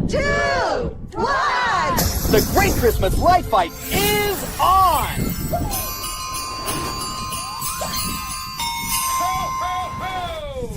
2, 1! The Great Christmas Light Fight is on! Ho, ho, ho!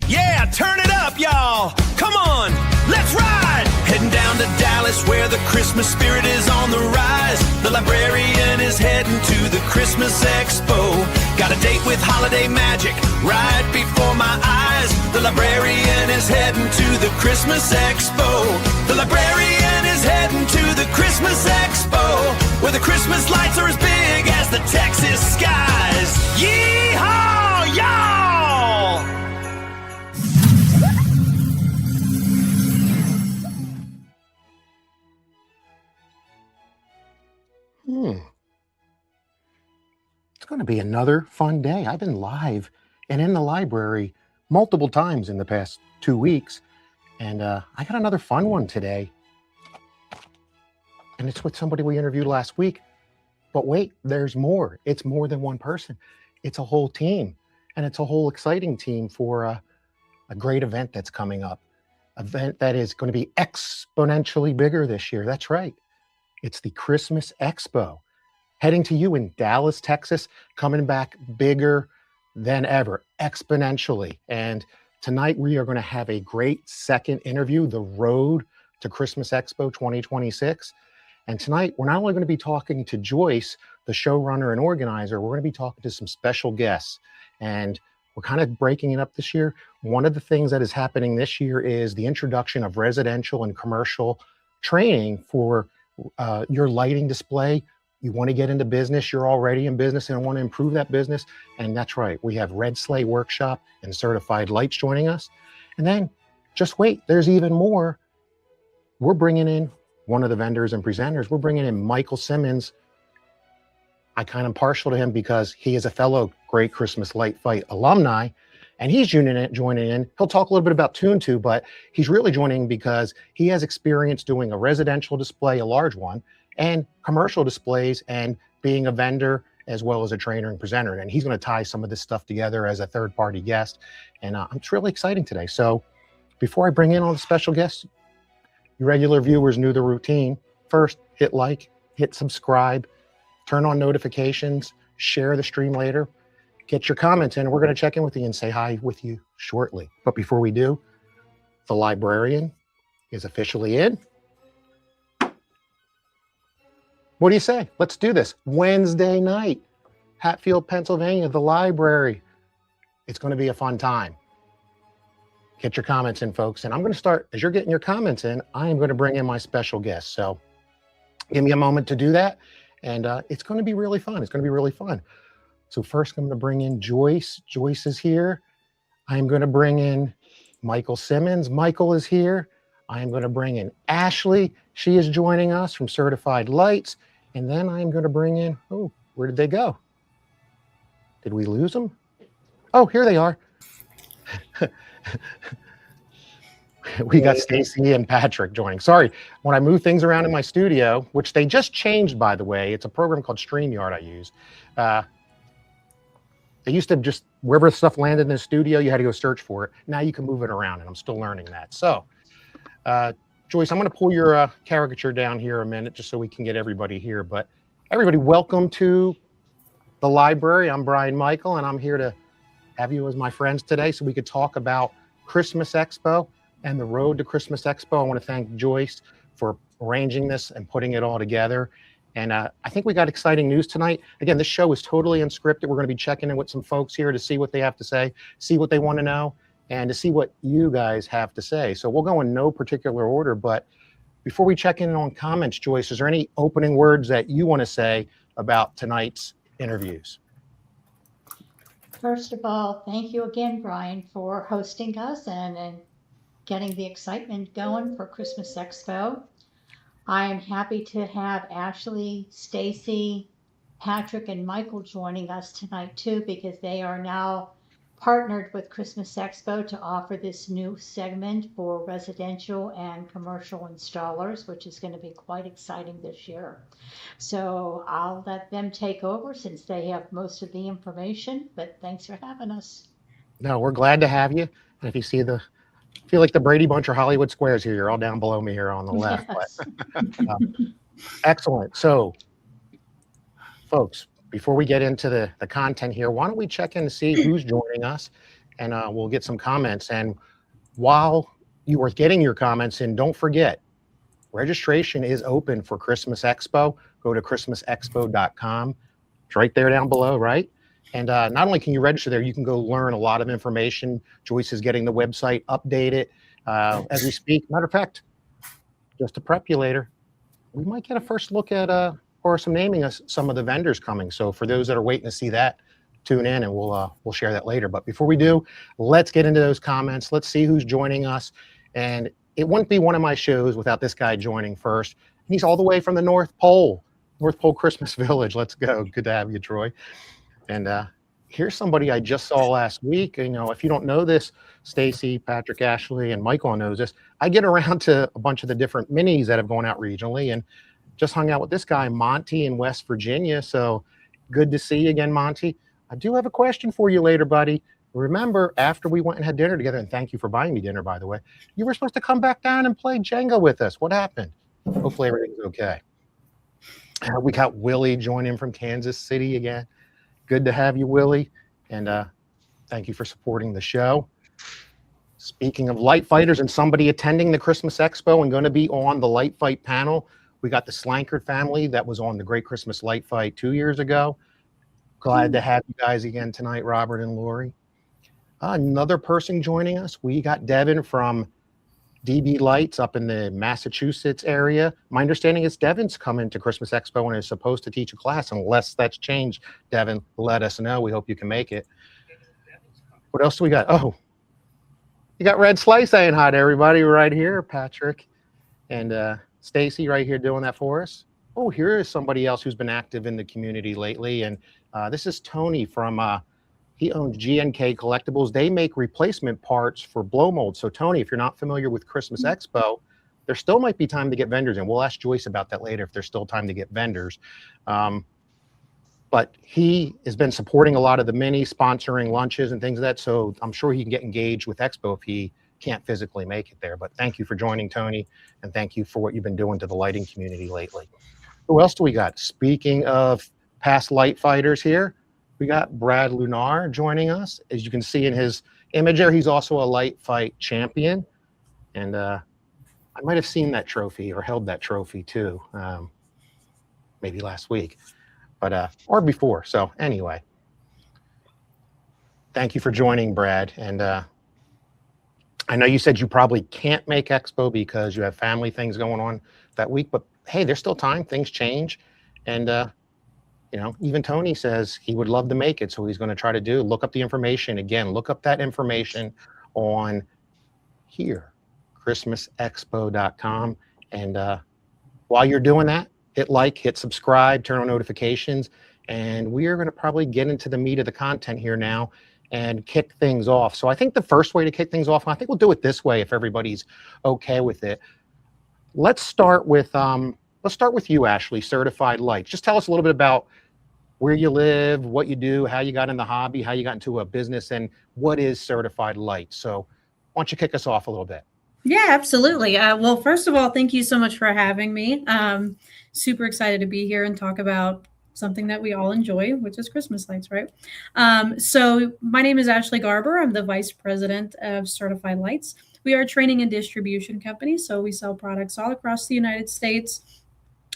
Yeah, turn it up, y'all! Come on, let's ride! Heading down to Dallas where the Christmas spirit is on the rise. The librarian is heading to the Christmas Expo. Got a date with holiday magic right before my eyes. The librarian is heading to the Christmas Expo. The librarian is heading to the Christmas Expo, where the Christmas lights are as big as the Texas skies. Yee-haw, y'all! It's going to be another fun day. I've been live and in the library multiple times in the past 2 weeks, and I got another fun one today. And it's with somebody we interviewed last week. But wait, there's more. It's more than one person. It's a whole team, and it's a whole exciting team for a great event that's coming up. Event that is going to be exponentially bigger this year. That's right. It's the Christmas Expo, heading to you in Dallas, Texas, coming back bigger than ever, exponentially. And tonight we are going to have a great second interview, The Road to Christmas Expo 2026. And tonight we're not only going to be talking to Joyce, the showrunner and organizer, we're going to be talking to some special guests. And we're kind of breaking it up this year. One of the things that is happening this year is the introduction of residential and commercial training for your lighting display. You want to get into business, you're already in business and want to improve that business. And that's right, we have Red Sleigh Workshop and Certified Lights joining us. And then just wait, there's even more. We're bringing in one of the vendors and presenters. We're bringing in Michael Simmons. I kind of partial to him because he is a fellow Great Christmas Light Fight alumni, and he's joining in. He'll talk a little bit about Tune 2, but he's really joining because he has experience doing a residential display, a large one, and commercial displays, and being a vendor as well as a trainer and presenter. And he's going to tie some of this stuff together as a third-party guest. And it's really exciting today. So before I bring in all the special guests, you regular viewers knew the routine. First, hit like, hit subscribe, turn on notifications, share the stream later, get your comments in, and we're going to check in with you and say hi with you shortly. But before we do, the librarian is officially in. What do you say? Let's do this. Wednesday night, Hatfield, Pennsylvania, the library. It's going to be a fun time. Get your comments in, folks. And I'm going to start, as you're getting your comments in, I am going to bring in my special guest. So give me a moment to do that. And it's going to be really fun. It's going to be really fun. So first, I'm going to bring in Joyce. Joyce is here. I'm going to bring in Michael Simmons. Michael is here. I'm going to bring in Ashley. She is joining us from Certified Lights. And then I'm going to bring in, oh, where did they go? Did we lose them? Oh, here they are. We got Stacy and Patrick joining. Sorry, when I move things around in my studio, which they just changed, by the way, it's a program called StreamYard I use. They used to just, wherever stuff landed in the studio, you had to go search for it. Now you can move it around, and I'm still learning that. So, Joyce, I'm going to pull your caricature down here a minute just so we can get everybody here. But everybody, welcome to the library. I'm Brian Michael, and I'm here to have you as my friends today so we could talk about Christmas Expo and the road to Christmas Expo. I want to thank Joyce for arranging this and putting it all together. And I think we got exciting news tonight. Again, this show is totally unscripted. We're going to be checking in with some folks here to see what they have to say, see what they want to know, and to see what you guys have to say. So we'll go in no particular order, but before we check in on comments, Joyce, is there any opening words that you want to say about tonight's interviews? First of all, thank you again, Brian, for hosting us and getting the excitement going for Christmas Expo. I am happy to have Ashley, Stacy, Patrick, and Michael joining us tonight too, because they are now partnered with Christmas Expo to offer this new segment for residential and commercial installers, which is going to be quite exciting this year. So I'll let them take over since they have most of the information, but thanks for having us. No, we're glad to have you. And if you see feel like the Brady Bunch or Hollywood Squares here, you're all down below me here on the left. Yes. But, excellent. So, folks, before we get into the content here, why don't we check in to see who's joining us, and we'll get some comments. And while you are getting your comments in, don't forget, registration is open for Christmas Expo. Go to christmasexpo.com. It's right there down below, right? And not only can you register there, you can go learn a lot of information. Joyce is getting the website updated as we speak. Matter of fact, just to prep you later, we might get a first look at or some naming us some of the vendors coming. So for those that are waiting to see that, tune in and we'll share that later. But before we do, let's get into those comments. Let's see who's joining us. And it wouldn't be one of my shows without this guy joining first. He's all the way from the North Pole Christmas Village. Let's go. Good to have you, Troy. And here's somebody I just saw last week. You know, if you don't know this, Stacy, Patrick, Ashley, and Michael knows this. I get around to a bunch of the different minis that have gone out regionally, and just hung out with this guy, Monty, in West Virginia. So good to see you again, Monty. I do have a question for you later, buddy. Remember, after we went and had dinner together, and thank you for buying me dinner, by the way, you were supposed to come back down and play Jenga with us. What happened? Hopefully everything's okay. We got Willie joining from Kansas City again. Good to have you, Willie. And thank you for supporting the show. Speaking of light fighters and somebody attending the Christmas Expo and going to be on the light fight panel, we got the Slankard family that was on the Great Christmas Light Fight 2 years ago. Glad to have you guys again tonight, Robert and Lori. Another person joining us, we got Devin from DB Lights up in the Massachusetts area. My understanding is Devin's coming to Christmas Expo and is supposed to teach a class. Unless that's changed, Devin, let us know. We hope you can make it. What else do we got? Oh, you got Red Sleigh saying hi to everybody right here, Patrick. And Stacy right here doing that for us. Oh, here is somebody else who's been active in the community lately. And this is Tony from, he owns GNK Collectibles. They make replacement parts for blow molds. So Tony, if you're not familiar with Christmas Expo, there still might be time to get vendors in. We'll ask Joyce about that later if there's still time to get vendors. But he has been supporting a lot of the mini, sponsoring lunches and things like that. So I'm sure he can get engaged with Expo if he can't physically make it there. But thank you for joining, Tony, and thank you for what you've been doing to the lighting community lately. Who else do we got? Speaking of past light fighters here, we got Brad Lunar joining us. As you can see in his image there, he's also a light fight champion. And I might have seen that trophy or held that trophy too, maybe last week, but or before. So anyway, thank you for joining, Brad. And I know you said you probably can't make Expo because you have family things going on that week, but hey, there's still time. Things change. And you know, even Tony says he would love to make it, so he's going to try to look up the information. Again, look up that information on here, christmasexpo.com. And while you're doing that, hit like, hit subscribe, turn on notifications, and we are going to probably get into the meat of the content here now and kick things off. So I think the first way to kick things off, and I think we'll do it this way if everybody's okay with it. Let's start with you, Ashley, Certified Lights. Just tell us a little bit about where you live, what you do, how you got in the hobby, how you got into a business, and what is Certified Lights. So why don't you kick us off a little bit? Yeah, absolutely. Well, first of all, thank you so much for having me. Super excited to be here and talk about something that we all enjoy, which is Christmas lights, right? So my name is Ashley Garber. I'm the Vice President of Certified Lights. We are a training and distribution company, so we sell products all across the United States.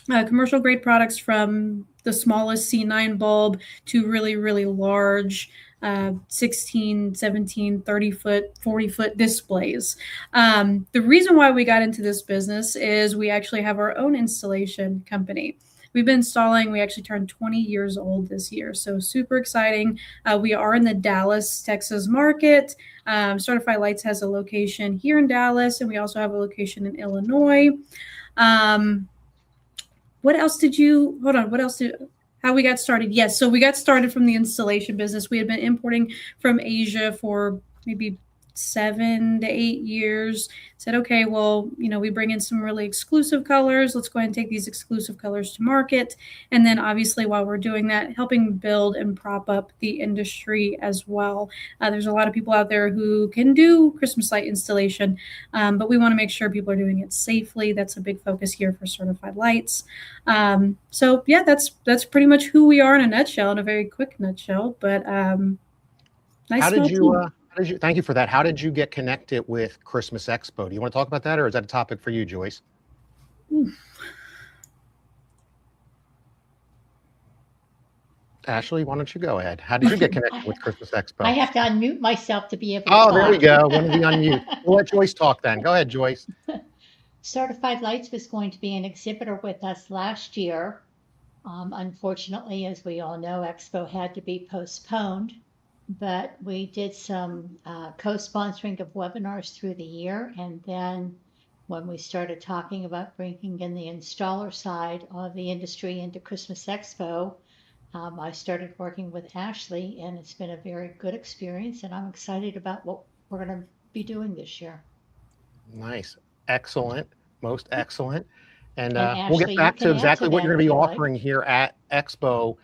Commercial grade products from the smallest C9 bulb to really, really large 16, 17, 30 foot, 40 foot displays. The reason why we got into this business is we actually have our own installation company. We've been installing, we actually turned 20 years old this year. So super exciting. We are in the Dallas, Texas market. Certified Lights has a location here in Dallas, and we also have a location in Illinois. What else did you, hold on, how we got started? Yes, so we got started from the installation business. We had been importing from Asia for maybe 7 to 8 years, said, okay, well, we bring in some really exclusive colors. Let's go ahead and take these exclusive colors to market. And then obviously while we're doing that, helping build and prop up the industry as well. There's a lot of people out there who can do Christmas light installation, but we want to make sure people are doing it safely. That's a big focus here for certified lights. So yeah, that's pretty much who we are in a nutshell, in a very quick nutshell, but nice How did small you, team. thank you for that. How did you get connected with Christmas Expo? Do you want to talk about that, or is that a topic for you, Joyce? Ashley, why don't you go ahead? How did you get connected with Christmas I Expo? have to unmute myself to be able to Oh, talk. there we go. One of the unmute. We'll let Joyce talk then. Go ahead, Joyce. Certified Lights was going to be an exhibitor with us last year. Unfortunately, as we all know, Expo had to be postponed, but we did some co-sponsoring of webinars through the year. And then when we started talking about bringing in the installer side of the industry into Christmas Expo, I started working with Ashley, and it's been a very good experience, and I'm excited about what we're going to be doing this year. Nice. Excellent. Most excellent. And And we'll get Ashley, you back to can add exactly to what that you're going to if be you like. offering here at Expo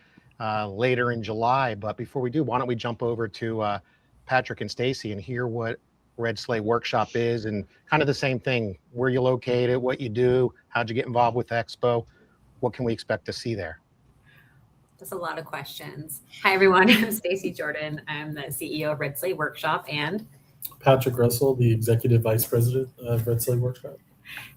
later in July. But before we do, why don't we jump over to Patrick and Stacy and hear what Red Sleigh Workshop is, and kind of the same thing, where you located, what you do, how'd you get involved with Expo, what can we expect to see there? That's a lot of questions. Hi, everyone. I'm Stacy Jordan. I'm the CEO of Red Sleigh Workshop, and Patrick Russell, the Executive Vice President of Red Sleigh Workshop.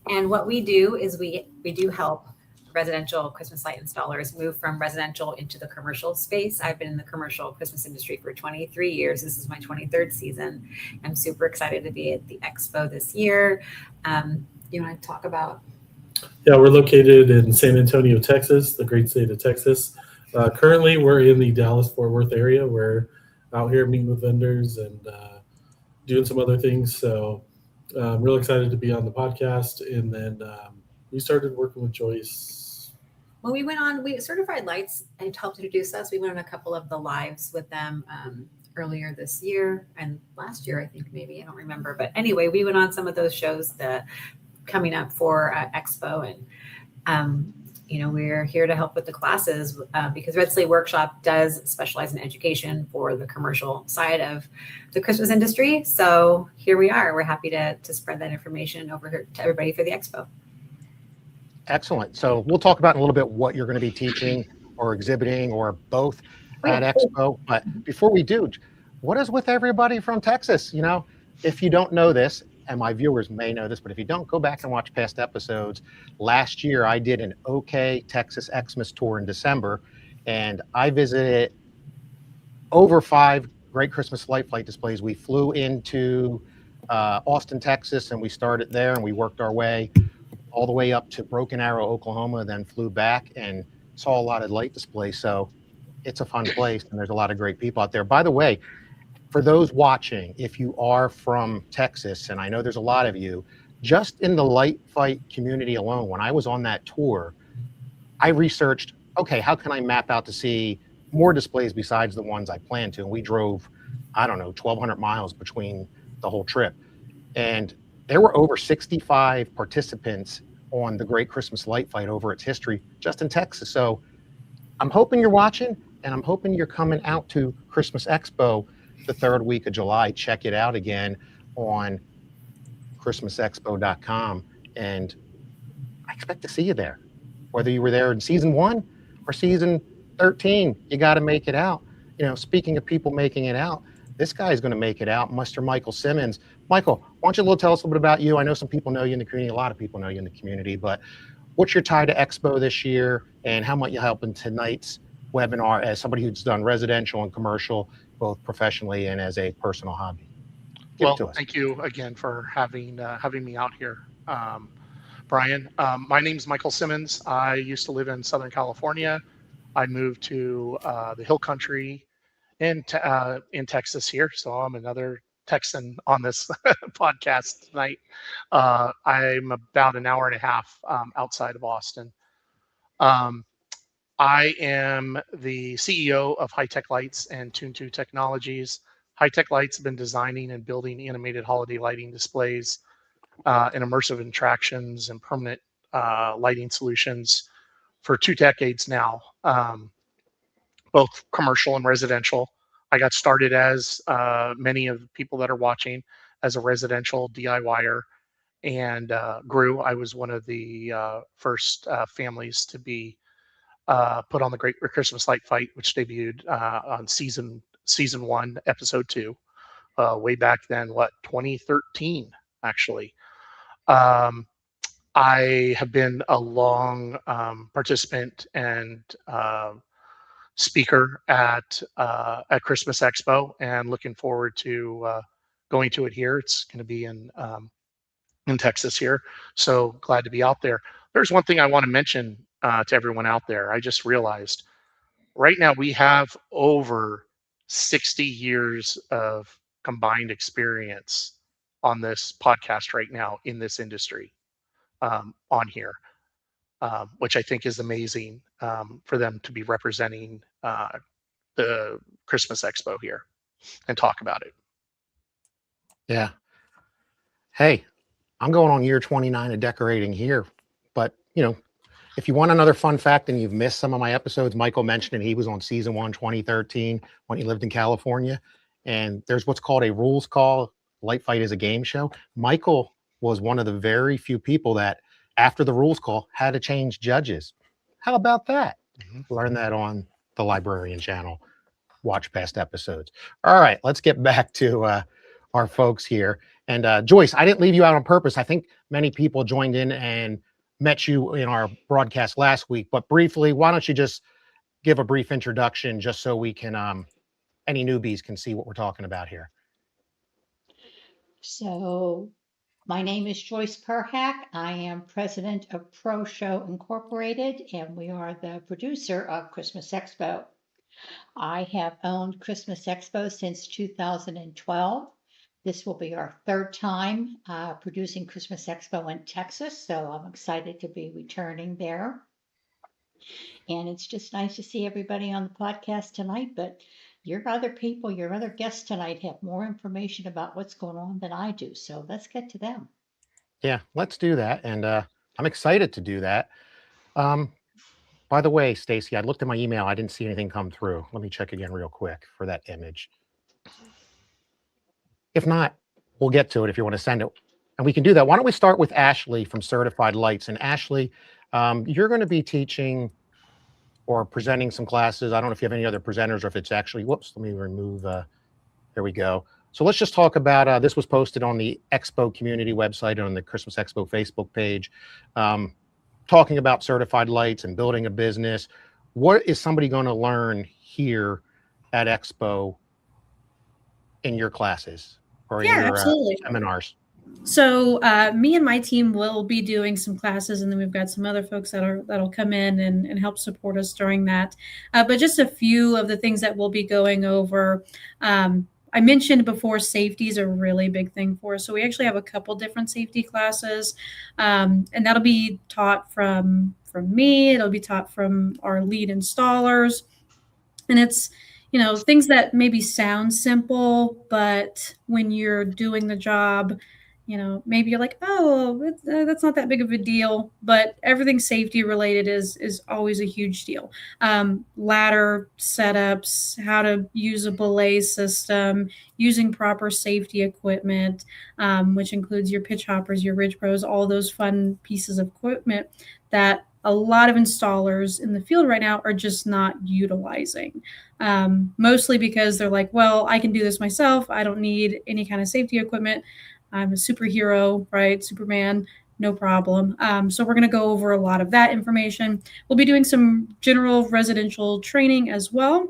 And what we do is we do help residential Christmas light installers move from residential into the commercial space. I've been in the commercial Christmas industry for 23 years. This is my 23rd season. I'm super excited to be at the Expo this year. You want to talk about? Yeah, we're located in San Antonio, Texas, the great state of Texas. Currently, we're in the Dallas-Fort Worth area. We're out here meeting with vendors and doing some other things. So I'm real excited to be on the podcast. And then we started working with Joyce. When we went on, Certified Lights and helped introduce us. We went on a couple of the lives with them earlier this year and last year, I think maybe, I don't remember. But anyway, we went on some of those shows coming up for Expo, and we're here to help with the classes because Red Sleigh Workshop does specialize in education for the commercial side of the Christmas industry. So here we are. We're happy to spread that information over here to everybody for the Expo. Excellent. So we'll talk about in a little bit what you're going to be teaching or exhibiting or both at Expo. But before we do, what is with everybody from Texas? If you don't know this, and my viewers may know this, but if you don't, go back and watch past episodes. Last year, I did an OK Texas Xmas tour in December, and I visited over 5 great Christmas light flight displays. We flew into Austin, Texas, and we started there, and we worked our way all the way up to Broken Arrow, Oklahoma, then flew back and saw a lot of light displays. So it's a fun place, and there's a lot of great people out there. By the way, for those watching, if you are from Texas, and I know there's a lot of you, just in the light fight community alone, when I was on that tour, I researched, okay, how can I map out to see more displays besides the ones I planned to? And we drove, 1,200 miles between the whole trip. And there were over 65 participants on the Great Christmas Light Fight over its history just in Texas. So I'm hoping you're watching, and I'm hoping you're coming out to Christmas Expo the 3rd week of July. Check it out again on christmasexpo.com, and I expect to see you there. Whether you were there in season 1 or season 13, you got to make it out. Speaking of people making it out, this guy is going to make it out, Mr. Michael Simmons. Michael, why don't you tell us a little bit about you? I know some people know you in the community. A lot of people know you in the community, but what's your tie to Expo this year, and how might you help in tonight's webinar as somebody who's done residential and commercial, both professionally and as a personal hobby? Well, thank you again for having me out here, Brian. My name is Michael Simmons. I used to live in Southern California. I moved to the Hill Country in Texas here, so I'm another Texan on this podcast tonight. I'm about an hour and a half outside of Austin. I am the CEO of High Tech Lights and Tune 2 Technologies. High-Tech Lights have been designing and building animated holiday lighting displays and immersive attractions and permanent lighting solutions for 2 decades now, both commercial and residential. I got started, as many of the people that are watching, as a residential DIYer, and grew. I was one of the first families to be put on the Great Christmas Light Fight, which debuted on season 1, episode 2, way back then. 2013 actually. I have been a long participant and speaker at Christmas Expo, and looking forward to going to it here. It's going to be in Texas here, so glad to be out there. There's one thing I want to mention to everyone out there. I just realized right now we have over 60 years of combined experience on this podcast right now in this industry, on here, which I think is amazing, for them to be representing the Christmas Expo here and talk about it. Yeah. Hey, I'm going on year 29 of decorating here, but if you want another fun fact and you've missed some of my episodes, Michael mentioned it. He was on season 1, 2013, when he lived in California. And there's what's called a rules call. Light Fight is a game show. Michael was one of the very few people that, after the rules call, had to change judges. How about that? Learn that on the Librarian channel. Watch past episodes. All right, let's get back to our folks here. And Joyce, I didn't leave you out on purpose. I think many people joined in and met you in our broadcast last week, but briefly, why don't you just give a brief introduction, just so we can, any newbies can see what we're talking about here. So my name is Joyce Perhac. I am president of Pro Show Incorporated, and we are the producer of Christmas Expo. I have owned Christmas Expo since 2012. This will be our 3rd time producing Christmas Expo in Texas, so I'm excited to be returning there. And it's just nice to see everybody on the podcast tonight, but your other guests tonight have more information about what's going on than I do, so let's get to them. Yeah, let's do that, and I'm excited to do that. By the way, Stacy, I looked at my email. I didn't see anything come through. Let me check again real quick for that image. If not, we'll get to it if you want to send it. And we can do that. Why don't we start with Ashley from Certified Lights. And Ashley, you're going to be teaching or presenting some classes. I don't know if you have any other presenters or if it's actually, whoops, let me remove, there we go. So let's just talk about, this was posted on the Expo community website and on the Christmas Expo Facebook page, talking about certified lights and building a business. What is somebody going to learn here at Expo in your classes or in your seminars? So me and my team will be doing some classes, and then we've got some other folks that'll come in and help support us during that. But just a few of the things that we'll be going over. I mentioned before, safety is a really big thing for us. So we actually have a couple different safety classes, and that'll be taught from me. It'll be taught from our lead installers, and it's things that maybe sound simple, but when you're doing the job, maybe you're like, oh, that's not that big of a deal, but everything safety related is always a huge deal. Ladder setups, how to use a belay system, using proper safety equipment, which includes your pitch hoppers, your ridge pros, all those fun pieces of equipment that a lot of installers in the field right now are just not utilizing, mostly because they're like, well, I can do this myself. I don't need any kind of safety equipment. I'm a superhero, right? Superman, no problem. So we're going to go over a lot of that information. We'll be doing some general residential training as well.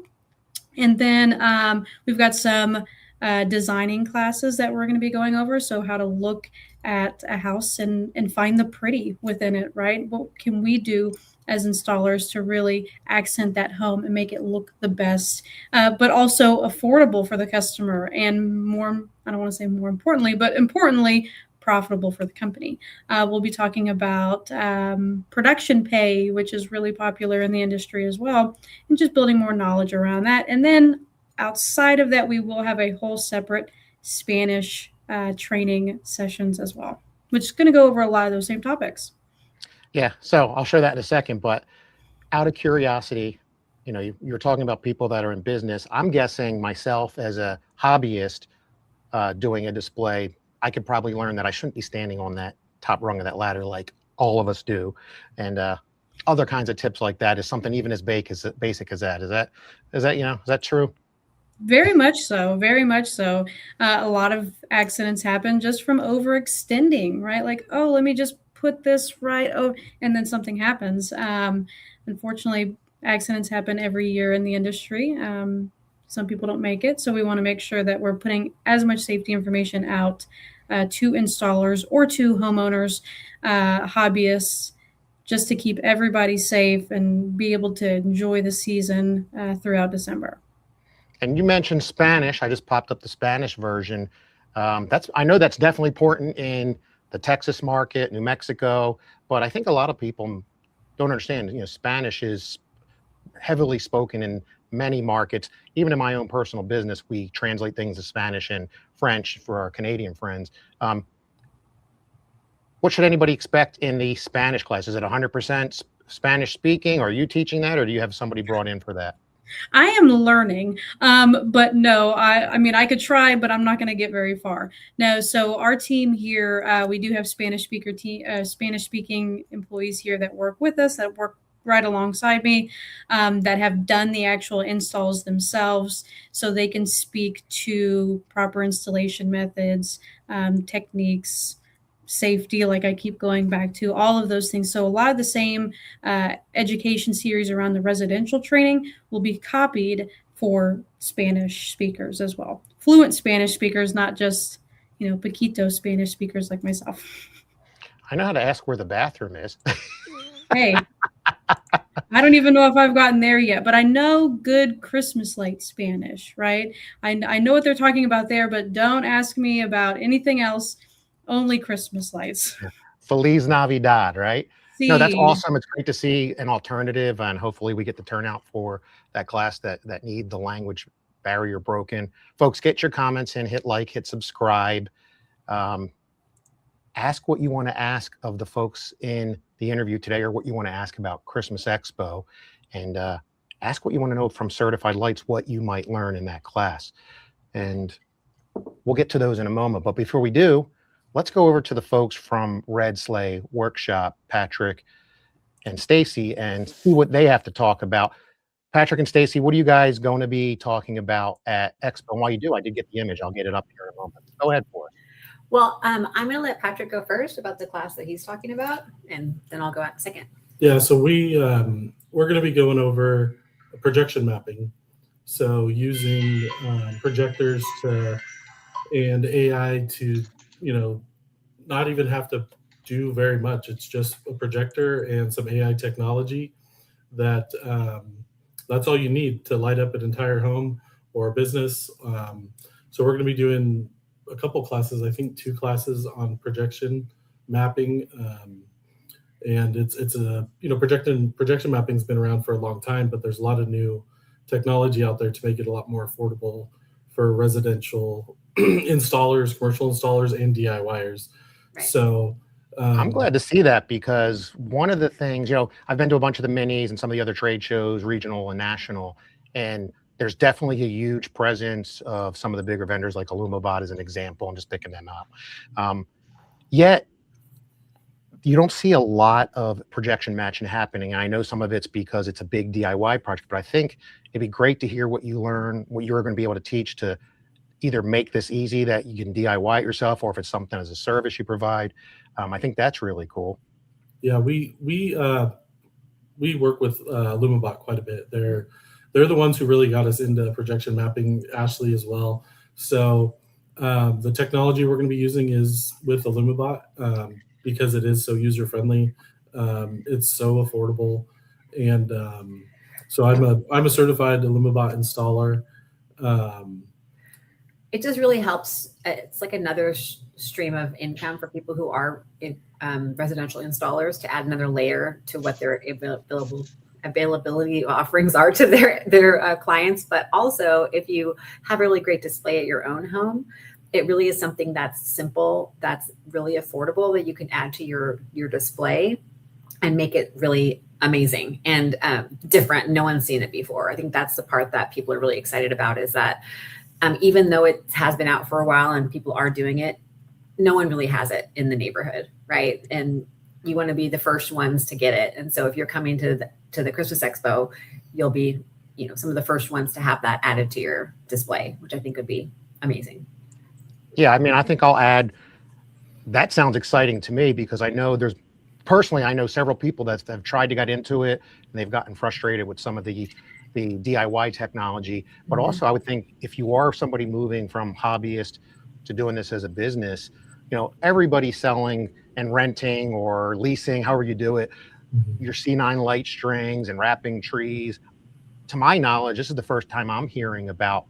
And then we've got some designing classes that we're going to be going over. So how to look at a house and find the pretty within it, right? What can we do as installers to really accent that home and make it look the best, but also affordable for the customer, and more, I don't want to say more importantly, but importantly, profitable for the company. We'll be talking about production pay, which is really popular in the industry as well, and just building more knowledge around that. And then outside of that, we will have a whole separate Spanish training sessions as well, which is going to go over a lot of those same topics. Yeah, so I'll show that in a second, but out of curiosity, you're talking about people that are in business. I'm guessing myself as a hobbyist doing a display, I could probably learn that I shouldn't be standing on that top rung of that ladder like all of us do. And other kinds of tips like that is something even as basic as that. Is that true? Very much so. Very much so. A lot of accidents happen just from overextending, right? Like, oh, let me just put this right. Oh, and then something happens. Unfortunately, accidents happen every year in the industry. Some people don't make it. So we want to make sure that we're putting as much safety information out to installers or to homeowners, hobbyists, just to keep everybody safe and be able to enjoy the season throughout December. And you mentioned Spanish. I just popped up the Spanish version. I know that's definitely important in the Texas market, New Mexico, but I think a lot of people don't understand. Spanish is heavily spoken in many markets. Even in my own personal business, we translate things to Spanish and French for our Canadian friends. What should anybody expect in the Spanish class? Is it 100% Spanish speaking? Are you teaching that, or do you have somebody brought in for that? I am learning, but no, I mean, I could try, but I'm not going to get very far. No, so our team here, we do have Spanish speaking employees here that work with us, that work right alongside me, that have done the actual installs themselves, so they can speak to proper installation methods, techniques, safety, like I keep going back to, all of those things. So a lot of the same education series around the residential training will be copied for Spanish speakers as well. Fluent Spanish speakers, not just, Paquito Spanish speakers like myself. I know how to ask where the bathroom is. Hey, I don't even know if I've gotten there yet, but I know good Christmas light Spanish, right? I know what they're talking about there, but don't ask me about anything else. Only Christmas lights. Feliz Navidad, right? See. No, that's awesome. It's great to see an alternative, and hopefully we get the turnout for that class that need the language barrier broken. Folks, get your comments in, hit like, hit subscribe. Ask what you want to ask of the folks in the interview today, or what you want to ask about Christmas Expo, and ask what you want to know from Certified Lights, what you might learn in that class. And we'll get to those in a moment. But before we do, let's go over to the folks from Red Sleigh Workshop, Patrick and Stacy, and see what they have to talk about. Patrick and Stacy, what are you guys going to be talking about at Expo? And while you do, I did get the image. I'll get it up here in a moment. Go ahead for it. Well, I'm going to let Patrick go first about the class that he's talking about, and then I'll go out second. Yeah, so we're going to be going over projection mapping. So using projectors and AI to, not even have to do very much. It's just a projector and some AI technology that's all you need to light up an entire home or a business. So we're going to be doing a couple classes, I think 2 classes on projection mapping. And it's a, projection mapping has been around for a long time, but there's a lot of new technology out there to make it a lot more affordable for residential installers, commercial installers, and DIYers. Right. So I'm glad to see that, because one of the things, I've been to a bunch of the minis and some of the other trade shows, regional and national, and there's definitely a huge presence of some of the bigger vendors, like Illumibot as an example. I'm just picking them up. Yet you don't see a lot of projection matching happening. And I know some of it's because it's a big DIY project, but I think it'd be great to hear what you learn, what you're going to be able to teach to either make this easy that you can DIY it yourself, or if it's something as a service you provide. I think that's really cool. Yeah, we work with Illumibot quite a bit. They're the ones who really got us into projection mapping, Ashley as well. So the technology we're going to be using is with Illumibot because it is so user-friendly. It's so affordable. And so I'm a certified Illumibot installer. It just really helps. It's like another stream of income for people who are residential installers, to add another layer to what they're availability offerings are to their clients. But also, if you have a really great display at your own home, it really is something that's simple, that's really affordable, that you can add to your display and make it really amazing and different. No one's seen it before. I think that's the part that people are really excited about, is that even though it has been out for a while and people are doing it, no one really has it in the neighborhood, right? And you want to be the first ones to get it. And so if you're coming to the Christmas Expo, you'll be, some of the first ones to have that added to your display, which I think would be amazing. Yeah, I mean, I think I'll add, that sounds exciting to me, because I know I know several people that have tried to get into it and they've gotten frustrated with some of the DIY technology. But also, I would think if you are somebody moving from hobbyist to doing this as a business, everybody's selling and renting or leasing, however you do it, your C9 light strings and wrapping trees. To my knowledge, this is the first time I'm hearing about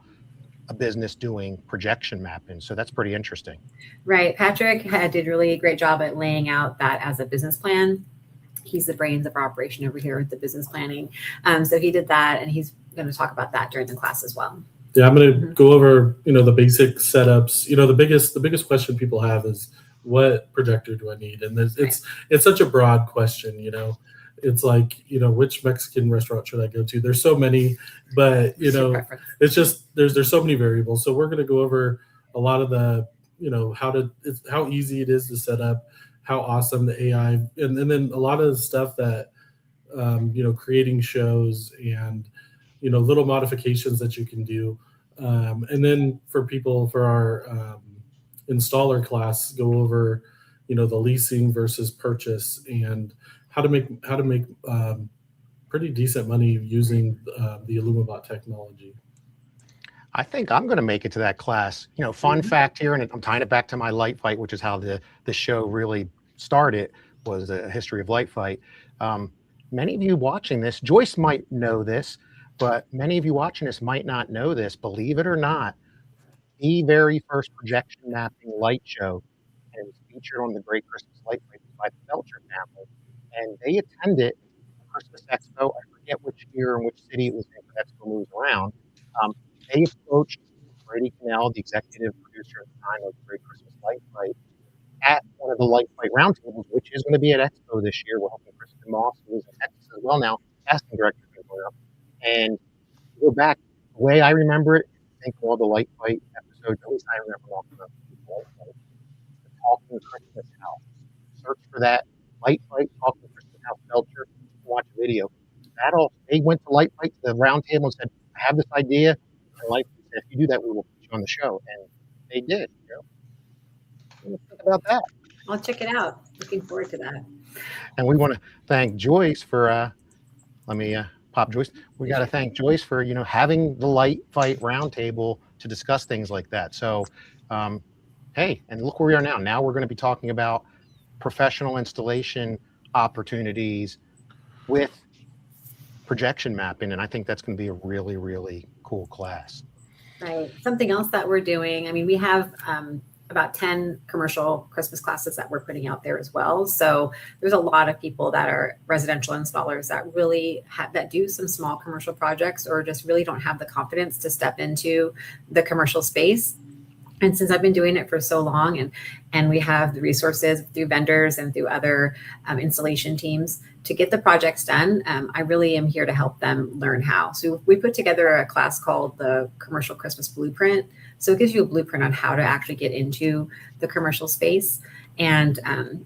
a business doing projection mapping. So that's pretty interesting. Right. Patrick did really a great job at laying out that as a business plan. He's the brains of our operation over here with the business planning. So he did that, and he's going to talk about that during the class as well. Yeah, I'm going to go over, the basic setups. The biggest question people have is, what projector do I need? And it's such a broad question, It's like, which Mexican restaurant should I go to? There's so many, but it's just there's so many variables. So we're going to go over a lot of the, how easy it is to set up, how awesome the AI, and then a lot of the stuff that creating shows and little modifications that you can do. And then for our installer class, go over the leasing versus purchase and how to make pretty decent money using the Illumibot technology. I think I'm going to make it to that class. Fun fact here, and I'm tying it back to my light fight, which is how the show really started, was a history of light fight. Many of you watching this, Joyce might know this, but many of you watching this might not know this. Believe it or not, the very first projection mapping light show, and it was featured on the Great Christmas Light Fight by the Belcher family. And they attended Christmas Expo. I forget which year and which city it was in, because Expo moves around. They approached Brady Cannell, the executive producer at the time of the Great Christmas Light Fight, at one of the Light Fight roundtables, which is going to be at Expo this year. We're hoping Kristen Moss, who is in Texas as well now, casting director, is going up. And to go back, the way I remember it, think of all the Light Fight episodes, at least I remember walking up to the Light Fight, the Talking Christmas House. Search for that. Light Fight, Talking Christmas House Belcher, watch a video. They went to Light Fight, to the round table, and said, I have this idea. And Light Fight said, if you do that, we will put you on the show. And they did. What do you think about that? I'll check it out. Looking forward to that. And we want to thank Joyce for, let me pop Joyce. We got to thank Joyce for, having the Light Fight roundtable to discuss things like that. So, hey, and look where we are now. Now we're going to be talking about professional installation opportunities with projection mapping, and I think that's going to be a really, really cool class. Right. Something else that we're doing, we have about 10 commercial Christmas classes that we're putting out there as well. So there's a lot of people that are residential installers that really that do some small commercial projects, or just really don't have the confidence to step into the commercial space. And since I've been doing it for so long, and we have the resources through vendors and through other installation teams to get the projects done, I really am here to help them learn how. So we put together a class called the Commercial Christmas Blueprint. So it gives you a blueprint on how to actually get into the commercial space. And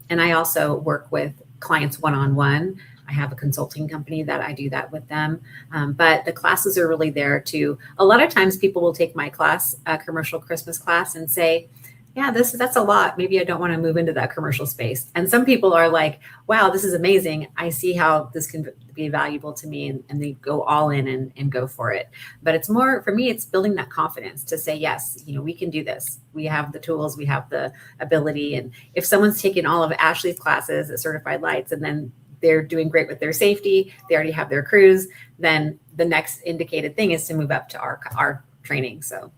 I also work with clients one-on-one. I have a consulting company that I do that with them. But the classes are really there to, a lot of times people will take my class, a commercial Christmas class, and say, yeah, that's a lot. Maybe I don't want to move into that commercial space. And some people are like, wow, this is amazing. I see how this can be valuable to me. And they go all in and go for it. But it's more, for me, it's building that confidence to say, yes, we can do this. We have the tools, we have the ability. And if someone's taken all of Ashley's classes at Certified Lights, and then they're doing great with their safety, they already have their crews, then the next indicated thing is to move up to our training. So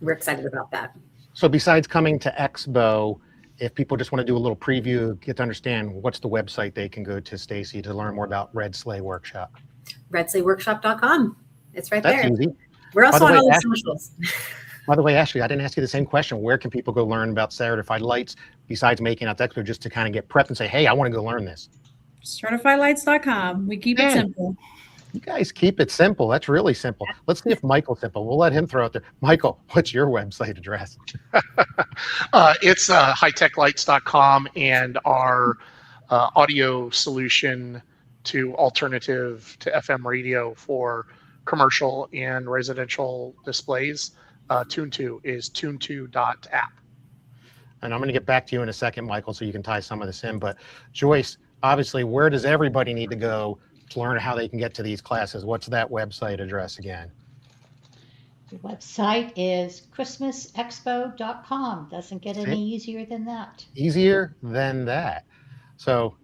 we're excited about that. So besides coming to Expo, if people just want to do a little preview, get to understand, what's the website they can go to, Stacy, to learn more about Red Sleigh Workshop? RedSleighWorkshop.com. It's right That's there. easy. We're also By on the all way, the Ashley, socials. by the way, Ashley, I didn't ask you the same question. Where can people go learn about certified lights besides making out the expo, just to kind of get prepped and say, hey, I want to go learn this? CertifiedLights.com. We keep it Man, simple. you guys keep it simple. That's really simple. Let's see if Michael's simple. We'll let him throw it there. Michael, what's your website address? It's hightechlights.com, and our audio solution to alternative to FM radio for commercial and residential displays, Tune2 is tune2.app. And I'm going to get back to you in a second, Michael, so you can tie some of this in. But Joyce, obviously, where does everybody need to go to learn how they can get to these classes? What's that website address again? The website is christmasexpo.com. Doesn't get any easier than that. Easier than that. So,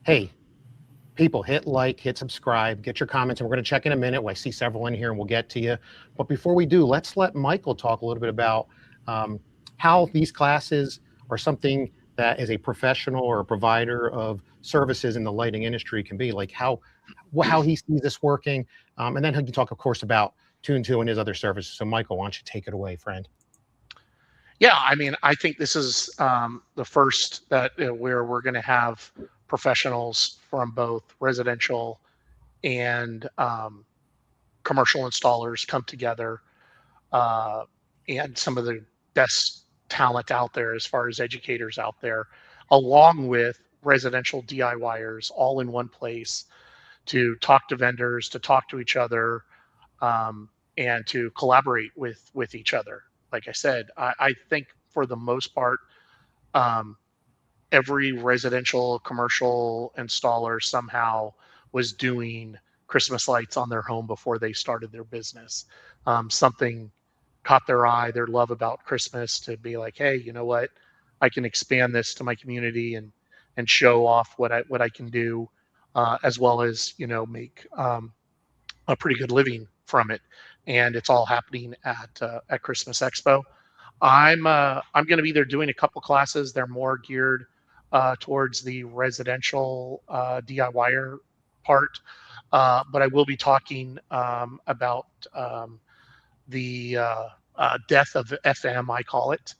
hey, people, hit like, hit subscribe, get your comments, and we're going to check in a minute. I see several in here, and we'll get to you. But before we do, let's let Michael talk a little bit about how these classes are something that as a professional or a provider of services in the lighting industry can be, like how he sees this working. And then he can talk, of course, about Tune2 and his other services. So Michael, why don't you take it away, friend? Yeah, I mean, I think this is the first that where we're going to have professionals from both residential and commercial installers come together, and some of the best talent out there as far as educators out there, along with residential DIYers, all in one place to talk to vendors, to talk to each other, and to collaborate with each other. Like I said, I think for the most part, every residential commercial installer somehow was doing Christmas lights on their home before they started their business. Something caught their eye, their love about Christmas, to be like, hey, you know what, I can expand this to my community and show off what I can do, as well as, you know, make a pretty good living from it. And it's all happening at Christmas Expo. I'm going to be there doing a couple classes. They're more geared towards the residential DIYer part, but I will be talking about the death of FM, I call it,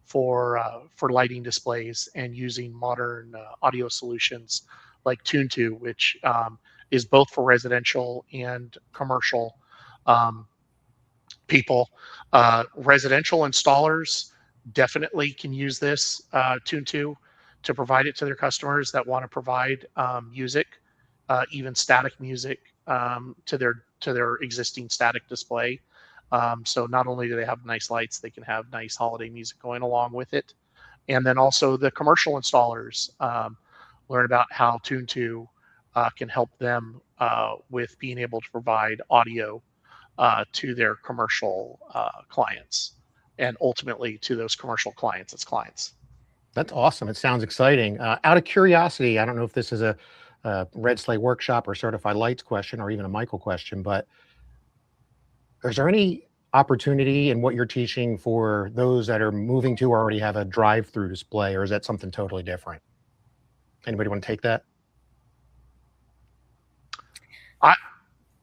for lighting displays and using modern audio solutions like Tune2, which is both for residential and commercial people. Residential installers definitely can use this Tune2 to provide it to their customers that want to provide music, even static music, to their existing static display. So not only do they have nice lights, they can have nice holiday music going along with it. And then also the commercial installers learn about how Tune2 can help them with being able to provide audio to their commercial clients, and ultimately to those commercial clients as clients. That's awesome. It sounds exciting. Out of curiosity, I don't know if this is a Red Sleigh workshop or certified lights question or even a Michael question, but is there any opportunity in what you're teaching for those that are moving to or already have a drive-through display, or is that something totally different? Anybody want to take that?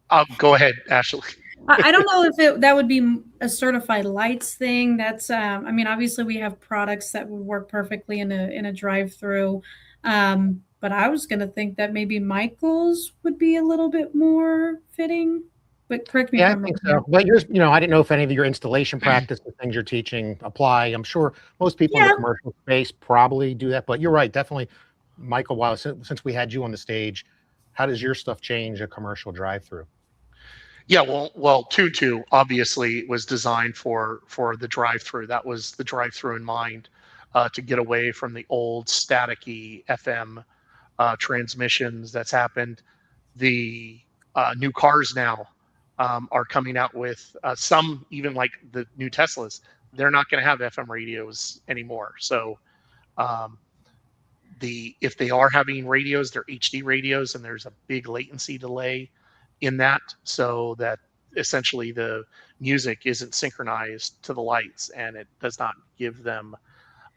I'll go ahead, Ashley. I don't know if that would be a certified lights thing. That's, I mean, obviously we have products that would work perfectly in a drive-through. But I was going to think that maybe Michael's would be a little bit more fitting. But correct me if I'm wrong. I think so. But I didn't know if any of your installation practice, the things you're teaching apply. I'm sure most people in the commercial space probably do that. But you're right, definitely, Michael. Since we had you on the stage, how does your stuff change a commercial drive-through? Yeah, well, Tune2 obviously was designed for the drive-through. That was the drive-through in mind, to get away from the old staticky FM transmissions that's happened. The new cars now are coming out with some, even like the new Teslas, they're not going to have FM radios anymore. So if they are having radios, they're HD radios, and there's a big latency delay in that, so that essentially the music isn't synchronized to the lights, and it does not give them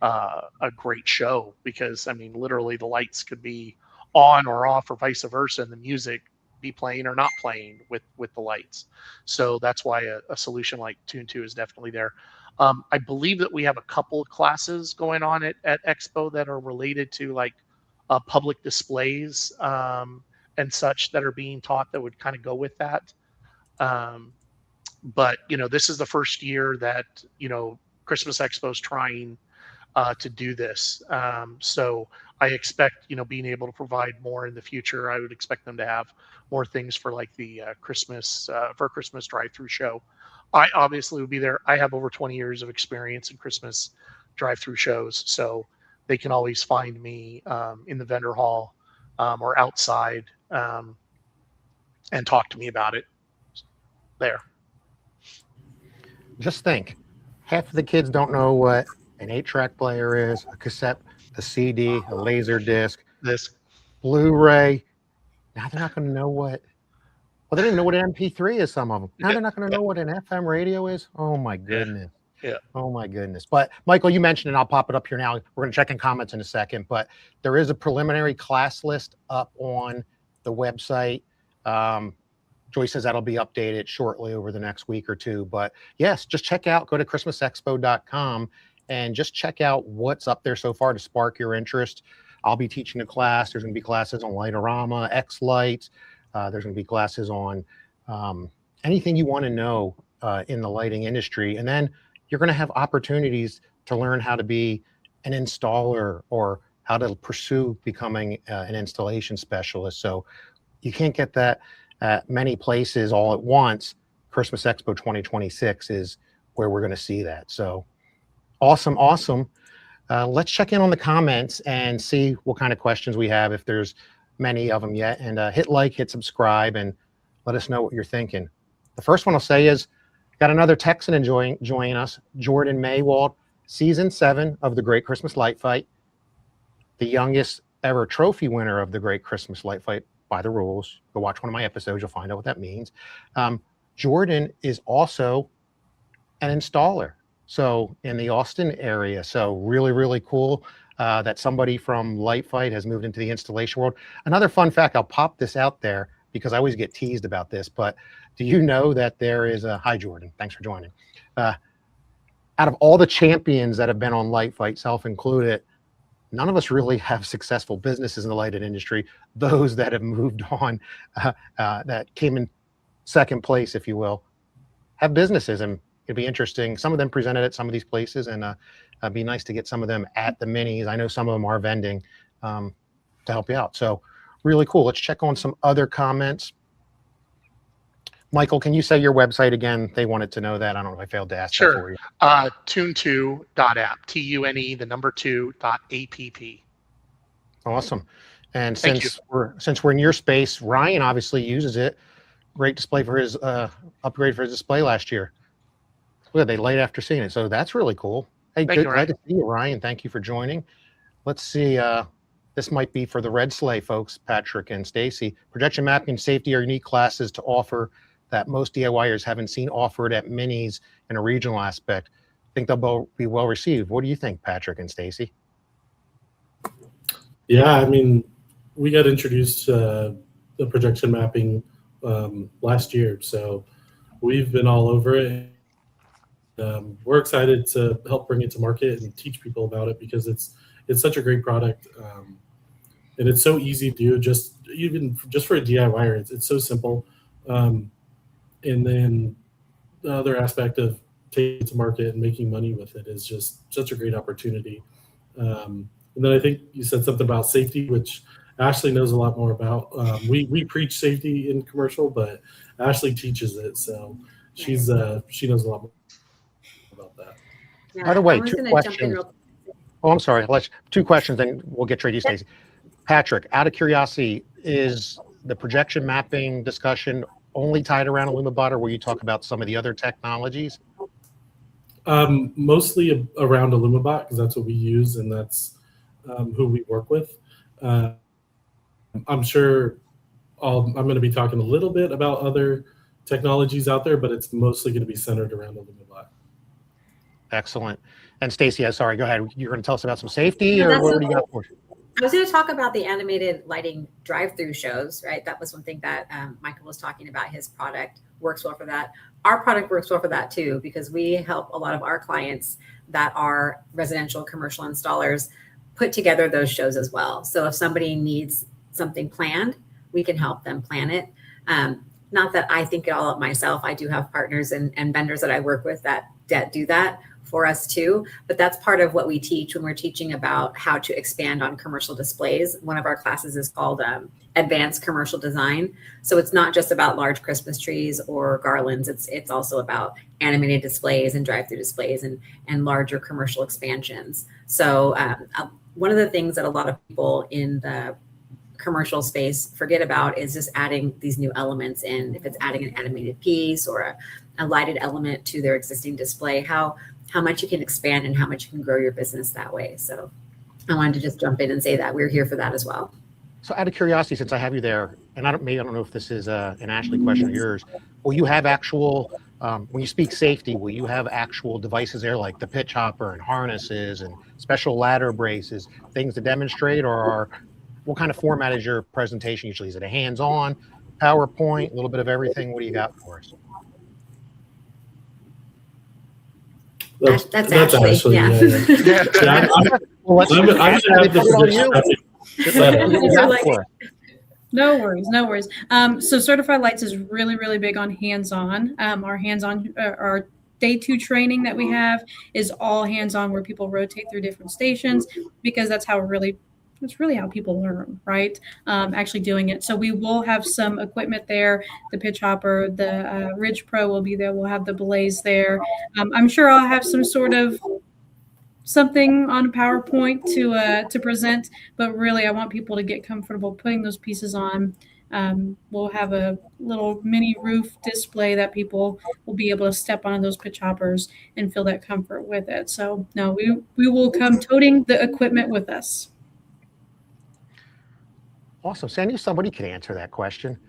a great show, because I mean, literally the lights could be on or off or vice versa, and the music be playing or not playing with the lights. So that's why a solution like Tune 2 is definitely there. I believe that we have a couple of classes going on at Expo that are related to like public displays and such that are being taught that would kind of go with that. But this is the first year that Christmas Expo is trying to do this. So I expect being able to provide more in the future. I would expect them to have more things for like the Christmas drive-through show. I obviously would be there. I have over 20 years of experience in Christmas drive-through shows, so they can always find me in the vendor hall or outside and talk to me about it there. Just think, half of the kids don't know what an 8-track player is, a cassette, a CD, a laser disc, This Blu-ray. Now they're not going to know what. Well, they don't even know what an MP3 is. Some of them. Now they're not going to know what an FM radio is. Oh my goodness. Yeah. Oh my goodness. But Michael, you mentioned, and I'll pop it up here now. We're going to check in comments in a second, but there is a preliminary class list up on the website. Joyce says that'll be updated shortly over the next week or two. But yes, just check out, go to christmasexpo.com and just check out what's up there so far to spark your interest. I'll be teaching a class. There's going to be classes on Lightorama, X-Lights. There's going to be classes on anything you want to know in the lighting industry. And then you're going to have opportunities to learn how to be an installer or how to pursue becoming an installation specialist. So you can't get that at many places all at once. Christmas Expo 2026 is where we're going to see that. So awesome. Let's check in on the comments and see what kind of questions we have, if there's many of them yet. And hit like, hit subscribe, and let us know what you're thinking. The first one I'll say is, got another Texan joining us, Jordan Maywald, season 7 of the Great Christmas Light Fight, the youngest ever trophy winner of the Great Christmas Light Fight by the rules. Go watch one of my episodes, you'll find out what that means. Jordan is also an installer, so in the Austin area. So really cool that somebody from Light Fight has moved into the installation world. Another fun fact, I'll pop this out there because I always get teased about this, but do you know that there is a, hi Jordan, thanks for joining. Out of all the champions that have been on Light Fight, self included, none of us really have successful businesses in the lighting industry. Those that have moved on, that came in second place, if you will, have businesses, and it'd be interesting. Some of them presented at some of these places, and it'd be nice to get some of them at the minis. I know some of them are vending to help you out. So really cool. Let's check on some other comments. Michael, can you say your website again? They wanted to know that. I don't know if I failed to ask that for you. Tune2.app, TUNE, the number 2.app. Awesome. And since we're in your space, Ryan obviously uses it. Great display for his upgrade for his display last year. Look, they light after seeing it. So that's really cool. Hey, Thank you, glad to see you, Ryan. Thank you for joining. Let's see. This might be for the Red Sleigh folks, Patrick and Stacy. Projection mapping and safety are unique classes to offer that most DIYers haven't seen offered at minis in a regional aspect. I think they'll be well received. What do you think, Patrick and Stacy? Yeah, I mean, we got introduced to the projection mapping last year, so we've been all over it. We're excited to help bring it to market and teach people about it because it's such a great product, and it's so easy to do. Just for a DIYer, it's so simple. And then the other aspect of taking it to market and making money with it is just such a great opportunity. And then I think you said something about safety, which Ashley knows a lot more about. We preach safety in commercial, but Ashley teaches it, so she knows a lot more about that. Yeah, By the way, I was 2 gonna jump in questions. real- Oh, I'm sorry. 2 questions, then we'll get straight to you, Stacy. Patrick, out of curiosity, is the projection mapping discussion only tied around Illumibot, or will you talk about some of the other technologies? Mostly around Illumibot, because that's what we use and that's who we work with. I'm sure I'm going to be talking a little bit about other technologies out there, but it's mostly going to be centered around Illumibot. Excellent. And Stacy, sorry, go ahead. You're going to tell us about some safety, or what do you got for us? I was going to talk about the animated lighting drive-through shows, right? That was one thing that Michael was talking about. His product works well for that. Our product works well for that too, because we help a lot of our clients that are residential commercial installers put together those shows as well. So if somebody needs something planned, we can help them plan it. Not that I think it all up myself. I do have partners and vendors that I work with that do that for us too. But that's part of what we teach when we're teaching about how to expand on commercial displays. One of our classes is called Advanced Commercial Design. So it's not just about large Christmas trees or garlands. It's also about animated displays and drive-through displays and larger commercial expansions. So one of the things that a lot of people in the commercial space forget about is just adding these new elements in. If it's adding an animated piece or a lighted element to their existing display, how much you can expand and how much you can grow your business that way. So I wanted to just jump in and say that we're here for that as well. So out of curiosity, since I have you there, and I don't know if this is an Ashley question or yours, will you have actual, when you speak safety, will you have actual devices there like the pitch hopper and harnesses and special ladder braces, things to demonstrate, or what kind of format is your presentation usually? Is it a hands-on, PowerPoint, a little bit of everything? What do you got for us? That's Ashley. Yeah. No worries. So Certified Lights is really, really big on hands-on. Our day 2 training that we have is all hands-on, where people rotate through different stations, because that's really how people learn, right? Actually doing it. So we will have some equipment there. The pitch hopper, the Ridge Pro will be there. We'll have the Blaze there. I'm sure I'll have some sort of something on PowerPoint to present, but really I want people to get comfortable putting those pieces on. We'll have a little mini roof display that people will be able to step on those pitch hoppers and feel that comfort with it. So no, we will come toting the equipment with us. Awesome. So I knew somebody could answer that question.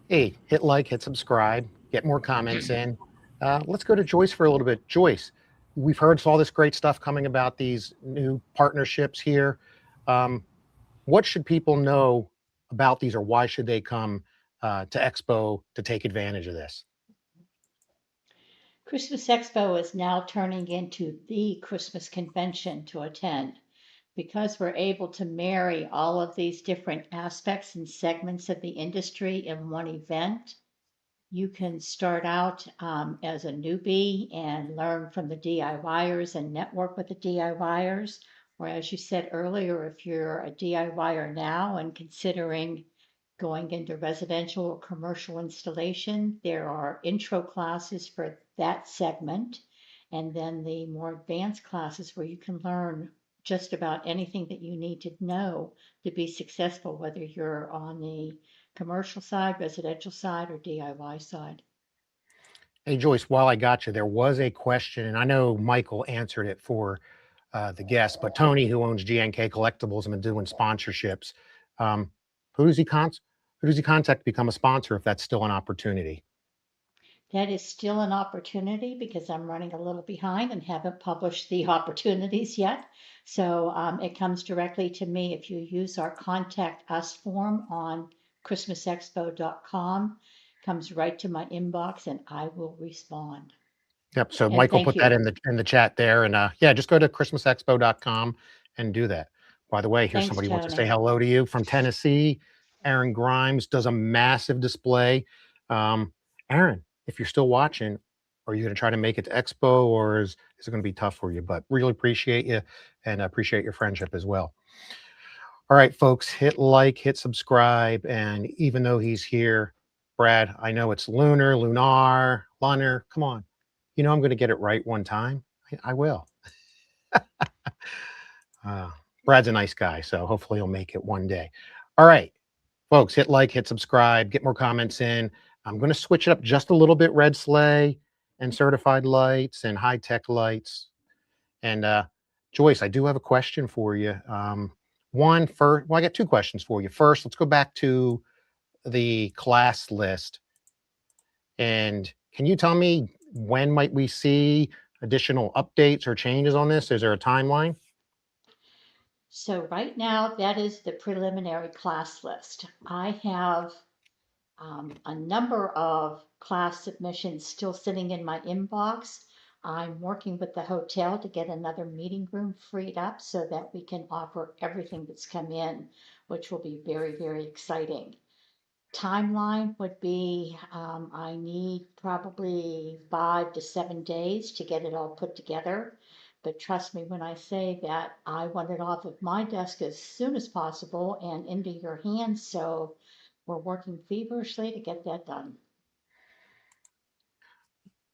Hey, hit like, hit subscribe, get more comments in. Let's go to Joyce for a little bit. Joyce, we've heard all this great stuff coming about these new partnerships here. What should people know about these, or why should they come to Expo to take advantage of this? Christmas Expo is now turning into the Christmas convention to attend, because we're able to marry all of these different aspects and segments of the industry in one event. You can start out as a newbie and learn from the DIYers and network with the DIYers. Or as you said earlier, if you're a DIYer now and considering going into residential or commercial installation, there are intro classes for that segment. And then the more advanced classes where you can learn just about anything that you need to know to be successful, whether you're on the commercial side, residential side, or DIY side. Hey, Joyce, while I got you, there was a question, and I know Michael answered it for the guest, but Tony, who owns GNK Collectibles and been doing sponsorships, who does he contact to become a sponsor if that's still an opportunity? That is still an opportunity, because I'm running a little behind and haven't published the opportunities yet. So it comes directly to me. If you use our Contact Us form on christmasexpo.com, comes right to my inbox and I will respond. Yep. So And Michael thank put you. that in the chat there, and yeah, just go to christmasexpo.com and do that. By the way, here's Thanks, somebody who wants to Tony. say hello to you from Tennessee. Aaron Grimes does a massive display. Aaron, if you're still watching, are you going to try to make it to Expo, or is it going to be tough for you? But really appreciate you, and appreciate your friendship as well. All right, folks, hit like, hit subscribe, and even though he's here, Brad, I know it's Lunar, come on. You know I'm going to get it right one time. I will. Brad's a nice guy, so hopefully he'll make it one day. All right, folks, hit like, hit subscribe, get more comments in. I'm going to switch it up just a little bit, Red Sleigh and Certified Lights and high-tech lights. And Joyce, I do have a question for you. I got 2 questions for you. First, let's go back to the class list. And can you tell me, when might we see additional updates or changes on this? Is there a timeline? So right now, that is the preliminary class list. I have a number of class submissions still sitting in my inbox. I'm working with the hotel to get another meeting room freed up so that we can offer everything that's come in, which will be very, very exciting. Timeline would be I need probably 5 to 7 days to get it all put together. But trust me when I say that I want it off of my desk as soon as possible and into your hands. So we're working feverishly to get that done.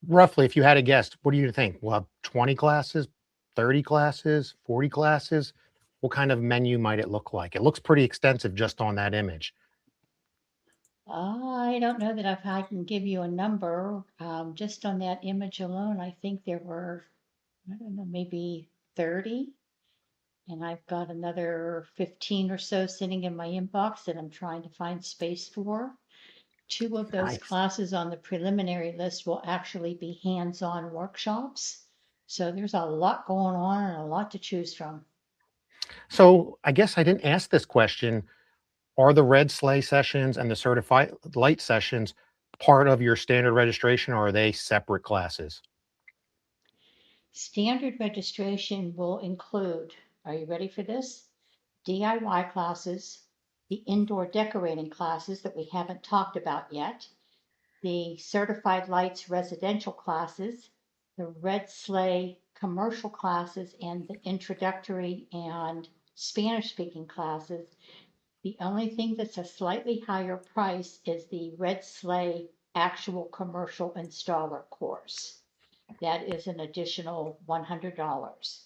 Roughly, if you had a guess, what do you think? We'll have 20 classes, 30 classes, 40 classes. What kind of menu might it look like? It looks pretty extensive just on that image. I don't know that if I can give you a number. Just on that image alone, I think there were, I don't know, maybe 30. And I've got another 15 or so sitting in my inbox that I'm trying to find space for. 2 of those Nice. classes on the preliminary list will actually be hands-on workshops. So there's a lot going on and a lot to choose from. So I guess I didn't ask this question. Are the red sleigh sessions and the certified light sessions part of your standard registration, or are they separate classes? Standard registration will include, are you ready for this? DIY classes, the indoor decorating classes that we haven't talked about yet, the certified lights residential classes, the red sleigh commercial classes, and the introductory and Spanish speaking classes. The only thing that's a slightly higher price is the red sleigh actual commercial installer course. That is an additional $100.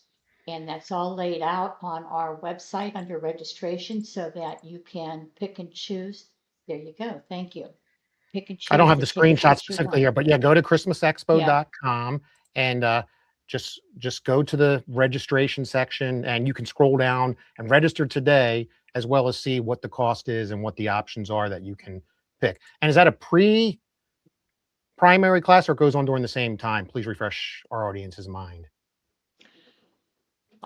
And that's all laid out on our website under registration so that you can pick and choose. There you go. Thank you. Pick and I don't choose have the the ticket screenshot that you specifically want. here, but yeah, go to Yeah. christmasexpo.com and just go to the registration section and you can scroll down and register today, as well as see what the cost is and what the options are that you can pick. And is that a pre-primary class or it goes on during the same time? Please refresh our audience's mind.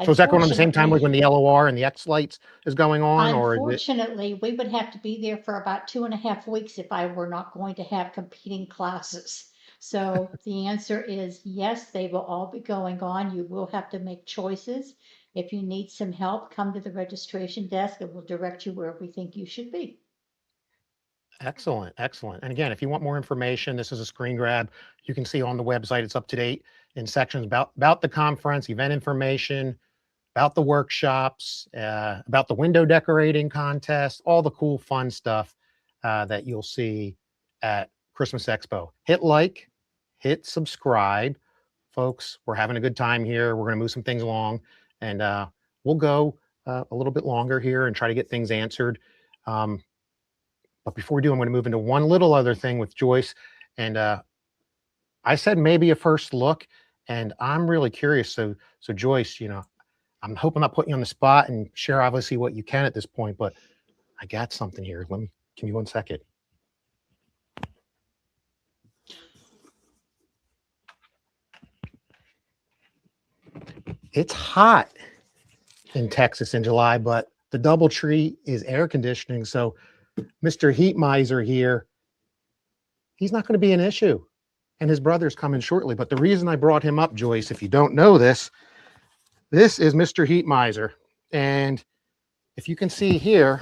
So is that going on the same time like when the LOR and the X lights is going on, or is it? Unfortunately, we would have to be there for about 2.5 weeks if I were not going to have competing classes. So the answer is yes, they will all be going on. You will have to make choices. If you need some help, come to the registration desk and we'll direct you where we think you should be. Excellent, excellent. And again, if you want more information, this is a screen grab. You can see on the website, it's up to date in sections about the conference, event information, about the workshops, about the window decorating contest, all the cool, fun stuff that you'll see at Christmas Expo. Hit like, hit subscribe. Folks, we're having a good time here. We're going to move some things along, and we'll go a little bit longer here and try to get things answered. But before we do, I'm going to move into one little other thing with Joyce. And I said maybe a first look, and I'm really curious. So Joyce, I'm hoping I'm not putting you on the spot, and share obviously what you can at this point, but I got something here. Give me 1 second. It's hot in Texas in July, but the DoubleTree is air conditioning. So Mr. Heat Miser here, he's not going to be an issue. And his brother's coming shortly. But the reason I brought him up, Joyce, if you don't know this is Mr. Heat Miser. And if you can see here,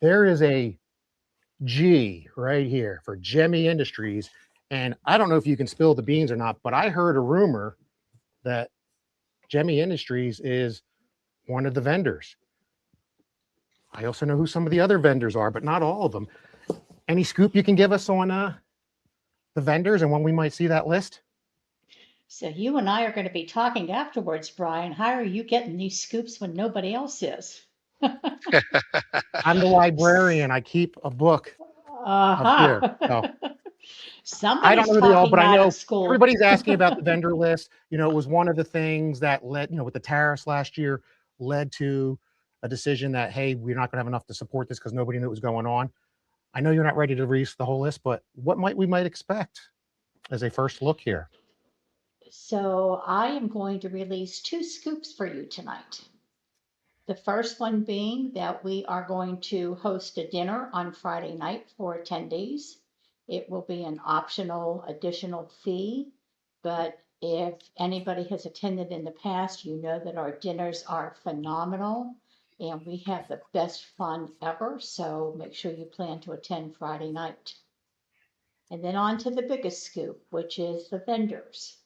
there is a G right here for Jemmy Industries. And I don't know if you can spill the beans or not, but I heard a rumor that Jemmy Industries is one of the vendors. I also know who some of the other vendors are, but not all of them. Any scoop you can give us on the vendors and when we might see that list? So you and I are going to be talking afterwards, Brian. How are you getting these scoops when nobody else is? I'm the librarian. I keep a book up here. So I don't Somebody's know the all, but I talking out know of school. everybody's asking about the vendor list. It was one of the things that led, with the tariffs last year, led to a decision that, hey, we're not going to have enough to support this because nobody knew what was going on. I know you're not ready to release the whole list, but what we might expect as a first look here? So I am going to release 2 scoops for you tonight. The first one being that we are going to host a dinner on Friday night for attendees. It will be an optional additional fee, but if anybody has attended in the past, you know that our dinners are phenomenal and we have the best fun ever. So make sure you plan to attend Friday night. And then on to the biggest scoop, which is the vendors.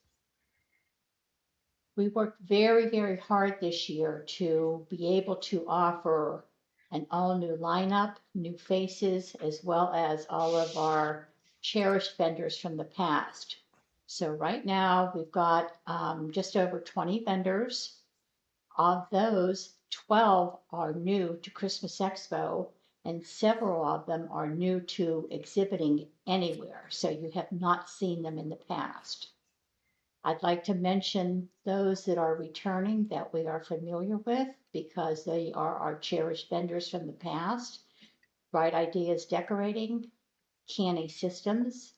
We worked very, very hard this year to be able to offer an all-new lineup, new faces, as well as all of our cherished vendors from the past. So right now we've got just over 20 vendors. Of those, 12 are new to Christmas Expo, and several of them are new to exhibiting anywhere. So you have not seen them in the past. I'd like to mention those that are returning that we are familiar with because they are our cherished vendors from the past. Bright Ideas Decorating, Canny Systems,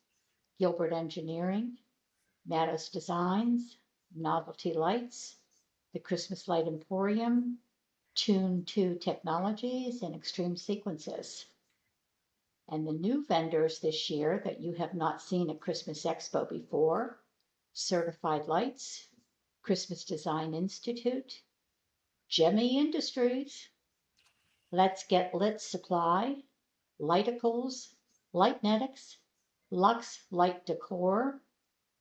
Gilbert Engineering, Mattos Designs, Novelty Lights, the Christmas Light Emporium, Tune 2 Technologies, and Extreme Sequences. And the new vendors this year that you have not seen at Christmas Expo before: Certified Lights, Christmas Design Institute, Gemmy Industries, Let's Get Lit Supply, Lighticals, Lightnetics, Lux Light Decor,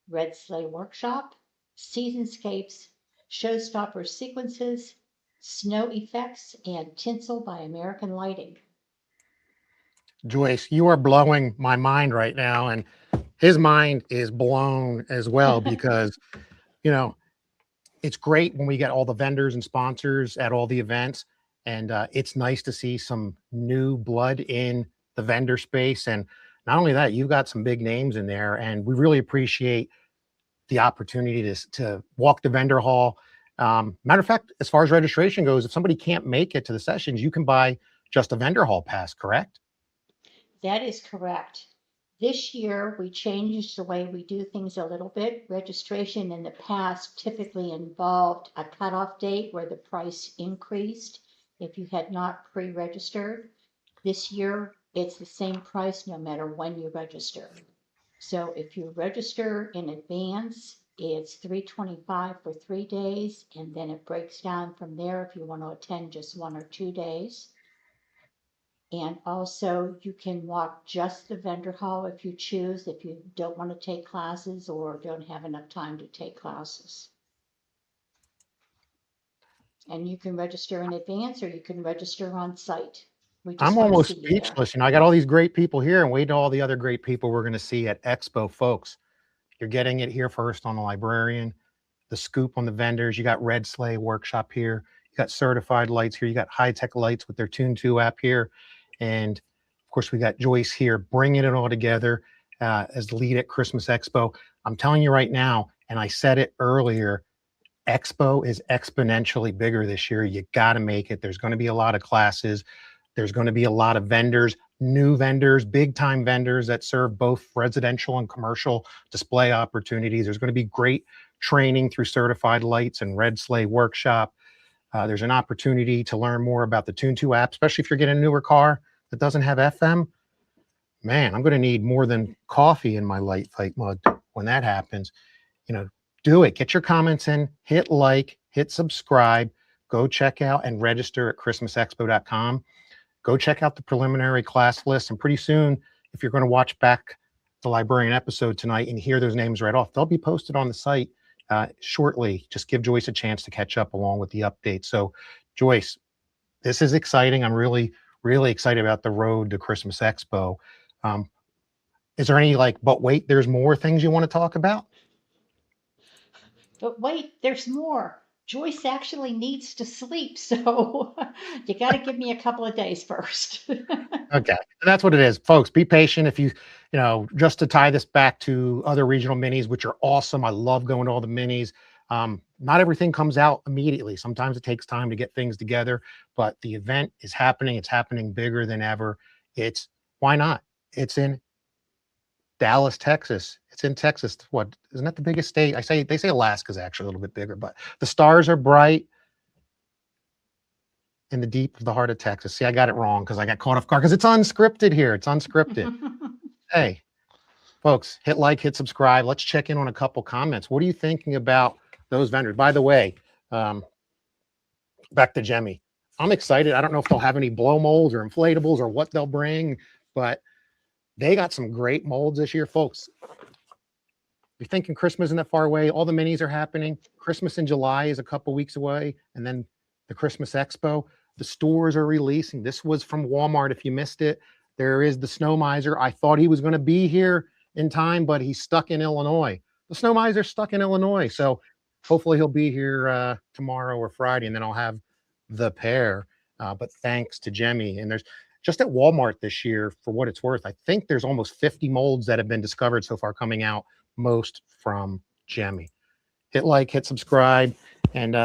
Red Sleigh Workshop, Seasonscapes, Showstopper Sequences, Snow Effects, and Tinsel by American Lighting. Joyce, you are blowing my mind right now, and his mind is blown as well because, you know, it's great when we get all the vendors and sponsors at all the events, and it's nice to see some new blood in the vendor space. And not only that, you've got some big names in there, and we really appreciate the opportunity to walk the vendor hall. Matter of fact, as far as registration goes, if somebody can't make it to the sessions, you can buy just a vendor hall pass, correct? That is correct. This year, we changed the way we do things a little bit. Registration in the past typically involved a cutoff date where the price increased if you had not pre-registered. This year, it's the same price no matter when you register. So if you register in advance, it's $325 for 3 days, and then it breaks down from there if you want to attend just 1 or 2 days. And also you can walk just the vendor hall if you choose, if you don't want to take classes or don't have enough time to take classes. And you can register in advance or you can register on site. We just I'm want to almost see you there. speechless. I got all these great people here, and wait till all the other great people we're going to see at Expo, folks. You're getting it here first on the Librarian, the scoop on the vendors. You got Red Sleigh Workshop here. You got Certified Lights here. You got High Tech Lights with their Tune 2 app here. And of course, we got Joyce here bringing it all together as the lead at Christmas Expo. I'm telling you right now, and I said it earlier, Expo is exponentially bigger this year. You got to make it. There's going to be a lot of classes. There's going to be a lot of vendors, new vendors, big time vendors that serve both residential and commercial display opportunities. There's going to be great training through Certified Lights and Red Sleigh Workshop. There's an opportunity to learn more about the Tune 2 app, especially if you're getting a newer car that doesn't have FM. Man, I'm going to need more than coffee in my light fight mug when that happens. Do it. Get your comments in, hit like, hit subscribe, go check out and register at christmasexpo.com. Go check out the preliminary class list. And pretty soon, if you're going to watch back the Librarian episode tonight and hear those names right off, they'll be posted on the site shortly. Just give Joyce a chance to catch up along with the update. So, Joyce, this is exciting. I'm really, really excited about the road to Christmas Expo. Is there any but wait, there's more things you want to talk about? But wait, there's more. Joyce actually needs to sleep, so you got to give me a couple of days first. Okay, that's what it is, folks. Be patient. If just to tie this back to other regional minis, which are awesome. I love going to all the minis. Not everything comes out immediately. Sometimes it takes time to get things together, but the event is happening. It's happening bigger than ever. Why not? It's in Dallas, Texas. It's in Texas. What, isn't that the biggest state? They say Alaska's actually a little bit bigger, but the stars are bright. in the deep of the heart of Texas. See, I got it wrong because I got caught off guard because it's unscripted here. It's unscripted. Hey, folks, hit like, hit subscribe. Let's check in on a couple comments. What are you thinking about those vendors? By the way, back to Jemmy. I'm excited. I don't know if they'll have any blow molds or inflatables or what they'll bring, but they got some great molds this year, folks. You're thinking Christmas isn't that far away. All the minis are happening. Christmas in July is a couple weeks away. And then the Christmas Expo, the stores are releasing. This was from Walmart. If you missed it, there is the Snow Miser. I thought he was going to be here in time, but he's stuck in Illinois. The Snow Miser's stuck in Illinois. So hopefully he'll be here tomorrow or Friday, and then I'll have the pair. But thanks to Jemmy. And there's just at Walmart this year, for what it's worth, I think there's almost 50 molds that have been discovered so far coming out, most from Jemmy. Hit like, hit subscribe, and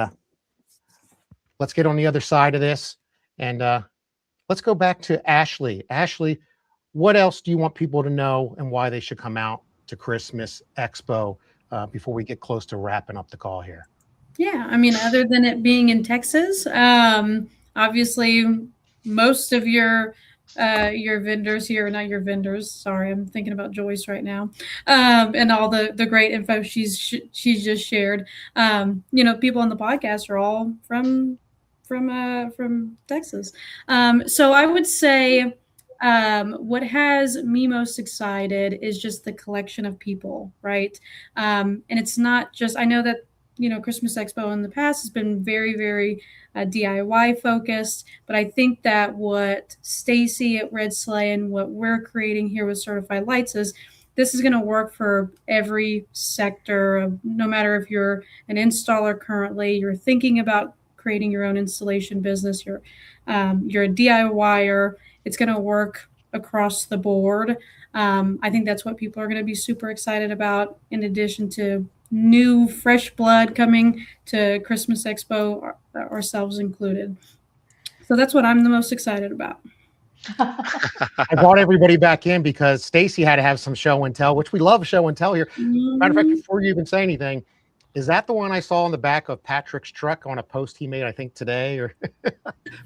let's get on the other side of this. And let's go back to Ashley. Ashley, what else do you want people to know and why they should come out to Christmas Expo before we get close to wrapping up the call here? Yeah, I mean, other than it being in Texas, obviously most of your vendors here, not your vendors, sorry, I'm thinking about Joyce right now, and all the great info she's just shared. People on the podcast are all from Texas. So I would say what has me most excited is just the collection of people, right? And it's not just, I know that Christmas Expo in the past has been very, very DIY focused, but I think that what Stacy at Red Sleigh and what we're creating here with Certified Lights is this is going to work for every sector, no matter if you're an installer currently, you're thinking about creating your own installation business, you're a DIYer, it's going to work across the board. I think that's what people are going to be super excited about, in addition to new fresh blood coming to Christmas Expo, ourselves included. So that's what I'm the most excited about. I brought everybody back in because Stacy had to have some show and tell, which we love show and tell here. Matter of fact, before you even say anything, is that the one I saw on the back of Patrick's truck on a post he made, I think today or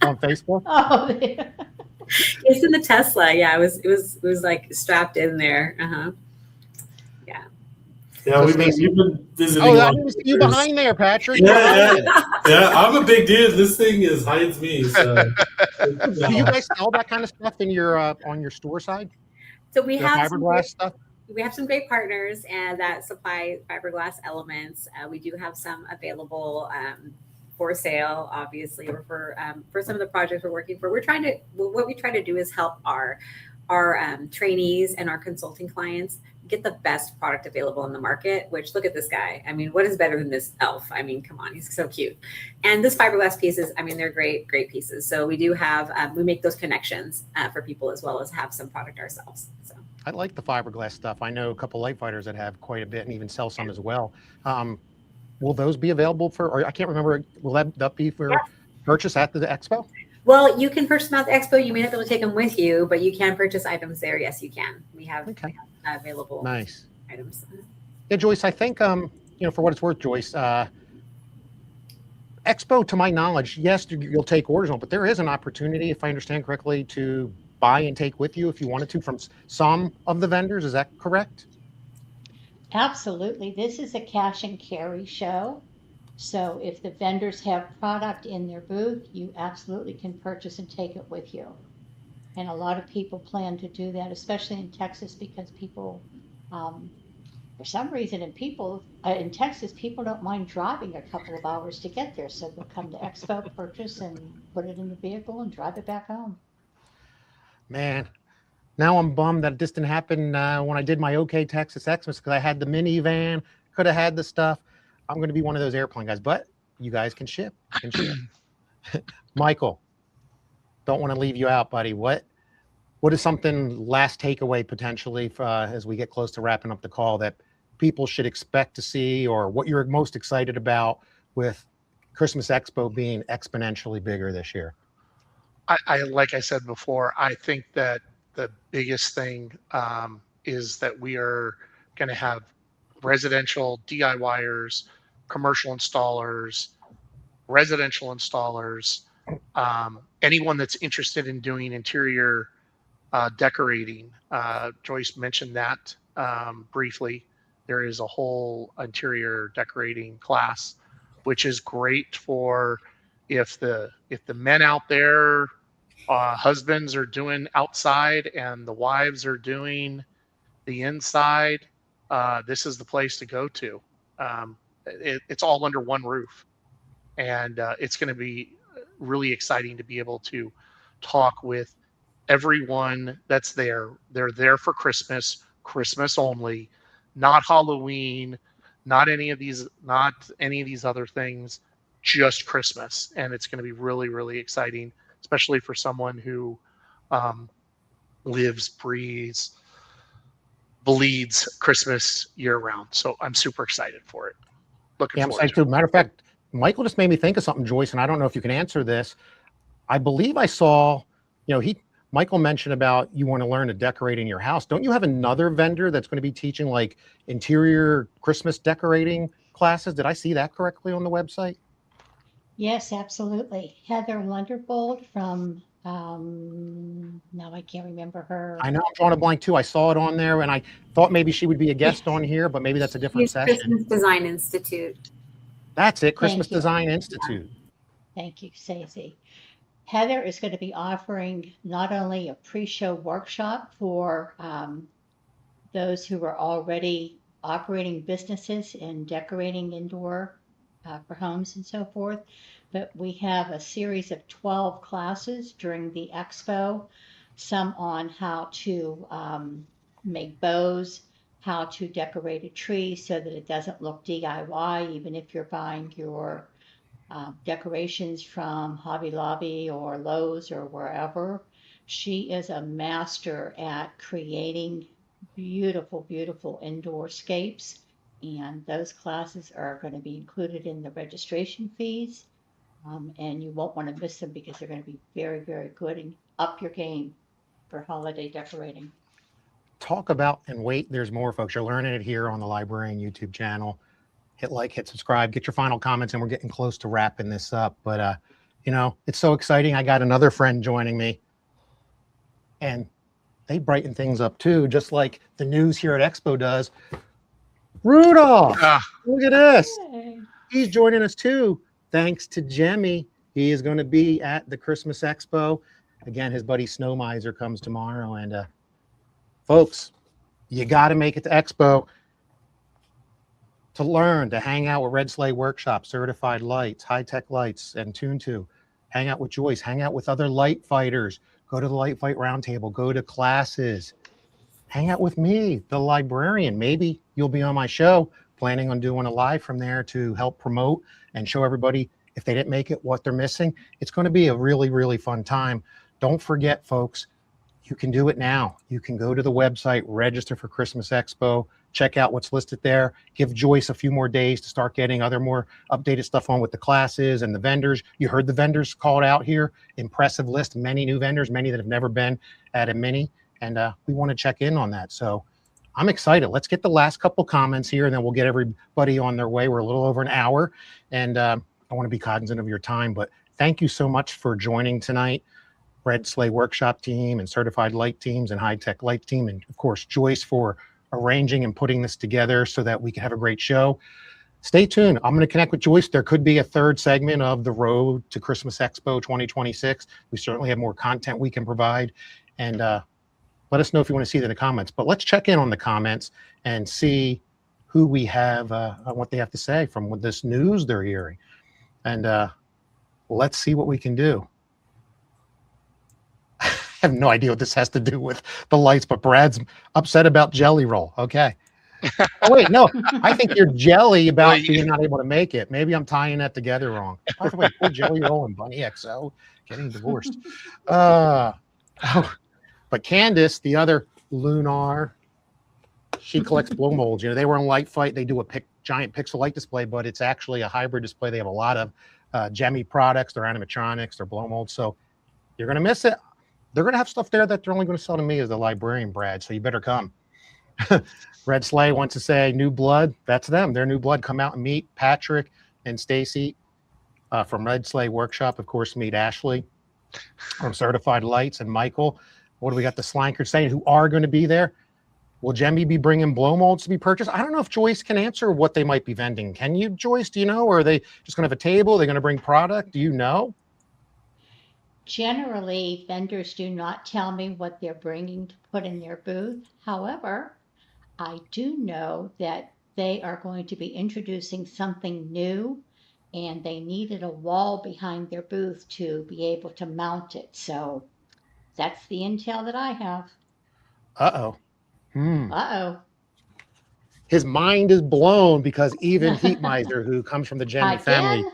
on Facebook? Oh, yeah. It's in the Tesla. Yeah, it was like strapped in there. Yeah. Yeah, we've been visiting. Oh, I didn't see you behind there, Patrick. Yeah. I'm a big dude. This thing hides me. So. Do you guys sell that kind of stuff in your on your store side? So we have fiberglass stuff. We have some great partners that supply fiberglass elements. We do have some available for sale, obviously, or for some of the projects we're working for. What we try to do is help our trainees and our consulting clients get the best product available in the market, which, look at this guy. I mean, what is better than this elf? I mean, come on, he's so cute. And this fiberglass pieces, I mean, they're great pieces. So we do have, we make those connections for people as well as have some product ourselves. So I like the fiberglass stuff. I know a couple light fighters that have quite a bit and even sell some as well. Will those be available or I can't remember, will that be for purchase at the expo? Well, you can purchase them at the expo. You may not be able to take them with you, but you can purchase items there. Yes, you can. We have available items. Yeah, Joyce, I think, for what it's worth, Joyce, Expo, to my knowledge, yes, you'll take orders on, but there is an opportunity, if I understand correctly, to buy and take with you if you wanted to from some of the vendors. Is that correct? Absolutely. This is a cash and carry show. So if the vendors have product in their booth, you absolutely can purchase and take it with you. And a lot of people plan to do that, especially in Texas, because people, for some reason, in Texas, people don't mind driving a couple of hours to get there. So they'll come to Expo, purchase, and put it in the vehicle and drive it back home. Man, now I'm bummed that this didn't happen when I did my OK Texas Xmas, because I had the minivan, could have had the stuff. I'm going to be one of those airplane guys, but you guys can ship. Michael, don't want to leave you out, buddy. What is something last takeaway potentially as we get close to wrapping up the call that people should expect to see, or what you're most excited about with Christmas Expo being exponentially bigger this year? I like I said before, I think that the biggest thing is that we are going to have residential DIYers, commercial installers, residential installers, Anyone that's interested in doing interior decorating, Joyce mentioned that briefly. There is a whole interior decorating class, which is great for if the men out there, husbands are doing outside and the wives are doing the inside. This is the place to go to. It's all under one roof, and it's going to be really exciting to be able to talk with everyone that's there. They're there for Christmas, Christmas only, not Halloween, not any of these other things, just Christmas. And it's going to be really, really exciting, especially for someone who lives, breathes, bleeds Christmas year round. So I'm super excited for it. Looking I'm forward excited to too. it. Matter of fact, Michael just made me think of something, Joyce, and I don't know if you can answer this. I believe I saw, Michael mentioned about you want to learn to decorate in your house. Don't you have another vendor that's going to be teaching like interior Christmas decorating classes? Did I see that correctly on the website? Yes, absolutely. Heather Lunderbold from, now I can't remember her. I know I'm drawing a blank too. I saw it on there and I thought maybe she would be a guest on here, but maybe that's a different She's session. Christmas Design Institute. That's it, Christmas Thank you. Design Institute. Thank you, Stacey. Heather is going to be offering not only a pre-show workshop for those who are already operating businesses and decorating indoor for homes and so forth, but we have a series of 12 classes during the expo, some on how to make bows, how to decorate a tree so that it doesn't look DIY, even if you're buying your decorations from Hobby Lobby or Lowe's or wherever. She is a master at creating beautiful, beautiful indoor scapes. And those classes are going to be included in the registration fees. And you won't want to miss them because they're going to be very, very good and up your game for holiday decorating. Talk about, and wait, there's more, folks. You're learning it here on the Librarian YouTube channel. Hit like, hit subscribe, get your final comments, and we're getting close to wrapping this up. But, it's so exciting. I got another friend joining me, and they brighten things up too, just like the news here at Expo does. Rudolph, look at this. Yay. He's joining us too, thanks to Jemmy. He is going to be at the Christmas Expo. Again, his buddy Snow Miser comes tomorrow. And folks, you got to make it to Expo to learn, to hang out with Red Sleigh Workshop, Certified Lights, High-Tech Lights, and Tune2. Hang out with Joyce, hang out with other light fighters, go to the Light Fight Roundtable, go to classes. Hang out with me, the librarian. Maybe you'll be on my show, planning on doing a live from there to help promote and show everybody, if they didn't make it, what they're missing. It's going to be a really, really fun time. Don't forget, folks, you can do it now. You can go to the website, register for Christmas Expo, check out what's listed there. Give Joyce a few more days to start getting other more updated stuff on with the classes and the vendors. You heard the vendors called out here. Impressive list, many new vendors, many that have never been at a mini. And we want to check in on that. So I'm excited. Let's get the last couple comments here, and then we'll get everybody on their way. We're a little over an hour, and I want to be cognizant of your time. But thank you so much for joining tonight. Red Sleigh Workshop team and Certified Light teams and High-Tech Light team. And, of course, Joyce for arranging and putting this together so that we can have a great show. Stay tuned. I'm going to connect with Joyce. There could be a third segment of the road to Christmas Expo 2026. We certainly have more content we can provide. And let us know if you want to see that in the comments. But let's check in on the comments and see who we have, what they have to say from this news they're hearing. And let's see what we can do. I have no idea what this has to do with the lights, but Brad's upset about Jelly Roll. Okay. Oh, wait, no. I think you're jelly about being not able to make it. Maybe I'm tying that together wrong. By the way, poor Jelly Roll and Bunny XO getting divorced. But Candace, the other Lunar, she collects blow molds. They were in Light Fight. They do a giant pixel light display, but it's actually a hybrid display. They have a lot of Gemmy products, their animatronics, their blow molds. So you're going to miss it. They're going to have stuff there that they're only going to sell to me as the librarian, Brad. So you better come. Red Sleigh wants to say New Blood. That's them. They're New Blood. Come out and meet Patrick and Stacy. from Red Sleigh Workshop. Of course, meet Ashley from Certified Lights and Michael. What do we got? The Slankers saying who are going to be there. Will Jemmy be bringing blow molds to be purchased? I don't know if Joyce can answer what they might be vending. Can you, Joyce? Do you know? Or are they just going to have a table? Are they going to bring product? Do you know? Generally, vendors do not tell me what they're bringing to put in their booth. However, I do know that they are going to be introducing something new, and they needed a wall behind their booth to be able to mount it. So that's the intel that I have. Uh-oh. Uh-oh. His mind is blown because even Heat Miser, who comes from the Jemmy family, Again?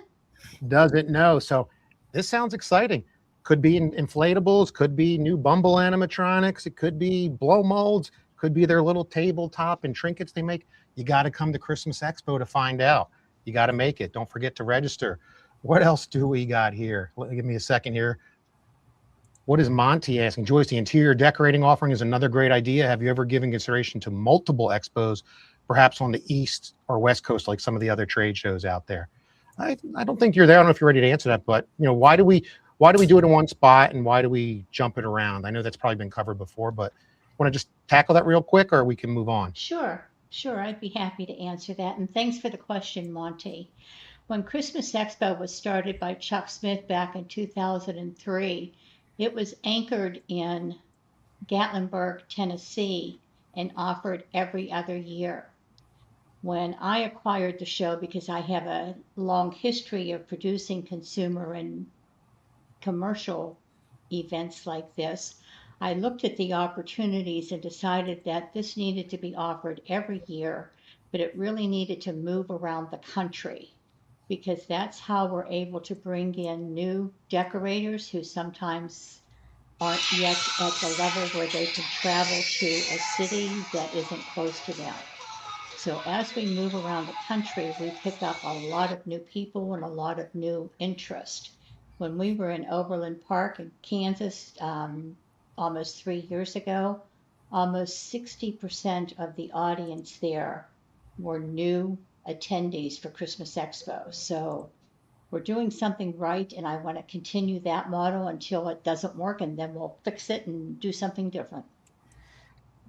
doesn't know. So this sounds exciting. Could be inflatables, could be new Bumble animatronics, it could be blow molds, could be their little tabletop and trinkets they make. You got to come to Christmas Expo to find out. You got to make it. Don't forget to register. What else do we got here? Give me a second here. What is Monty asking? Joyce, the interior decorating offering is another great idea. Have you ever given consideration to multiple expos, perhaps on the East or West Coast, like some of the other trade shows out there? I don't think you're there. I don't know if you're ready to answer that, but you know, why do we do it in one spot and why do we jump it around? I know that's probably been covered before, but want to just tackle that real quick or we can move on? Sure. I'd be happy to answer that. And thanks for the question, Monty. When Christmas Expo was started by Chuck Smith back in 2003, it was anchored in Gatlinburg, Tennessee, and offered every other year. When I acquired the show, because I have a long history of producing consumer and commercial events like this, I looked at the opportunities and decided that this needed to be offered every year, but it really needed to move around the country, because that's how we're able to bring in new decorators who sometimes aren't yet at the level where they can travel to a city that isn't close to them. So as we move around the country, we pick up a lot of new people and a lot of new interest. When we were in Overland Park in Kansas almost 3 years ago, almost 60% of the audience there were new attendees for Christmas Expo. So we're doing something right, and I want to continue that model until it doesn't work, and then we'll fix it and do something different.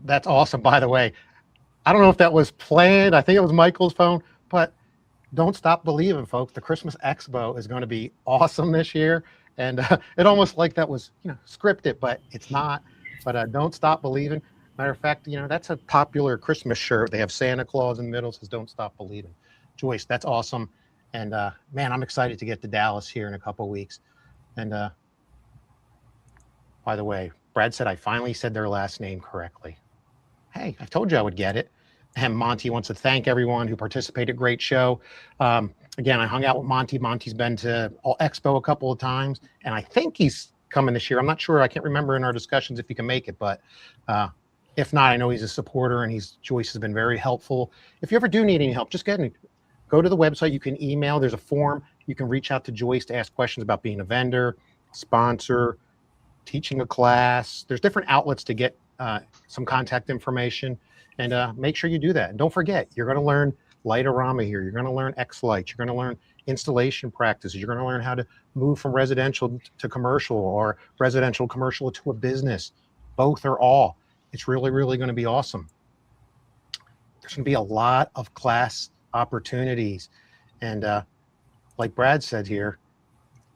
That's awesome, by the way. I don't know if that was planned. I think it was Michael's phone, but don't stop believing, folks. The Christmas Expo is going to be awesome this year. And it almost like that was, scripted, but it's not. But don't stop believing. Matter of fact, that's a popular Christmas shirt. They have Santa Claus in the middle, says don't stop believing. Joyce, that's awesome. And man, I'm excited to get to Dallas here in a couple of weeks. And by the way, Brad said I finally said their last name correctly. Hey, I told you I would get it. And Monty wants to thank everyone who participated. Great show. Again, I hung out with Monty. Monty's been to Expo a couple of times, and I think he's coming this year. I'm not sure. I can't remember in our discussions if he can make it, but if not, I know he's a supporter, and Joyce has been very helpful. If you ever do need any help, just go to the website. You can email. There's a form. You can reach out to Joyce to ask questions about being a vendor, sponsor, teaching a class. There's different outlets to get some contact information, and make sure you do that. And don't forget, you're going to learn Lightorama here. You're going to learn X-Lights. You're going to learn installation practices. You're going to learn how to move from residential to commercial or residential commercial to a business, both or all. It's really, really going to be awesome. There's going to be a lot of class opportunities. And like Brad said here,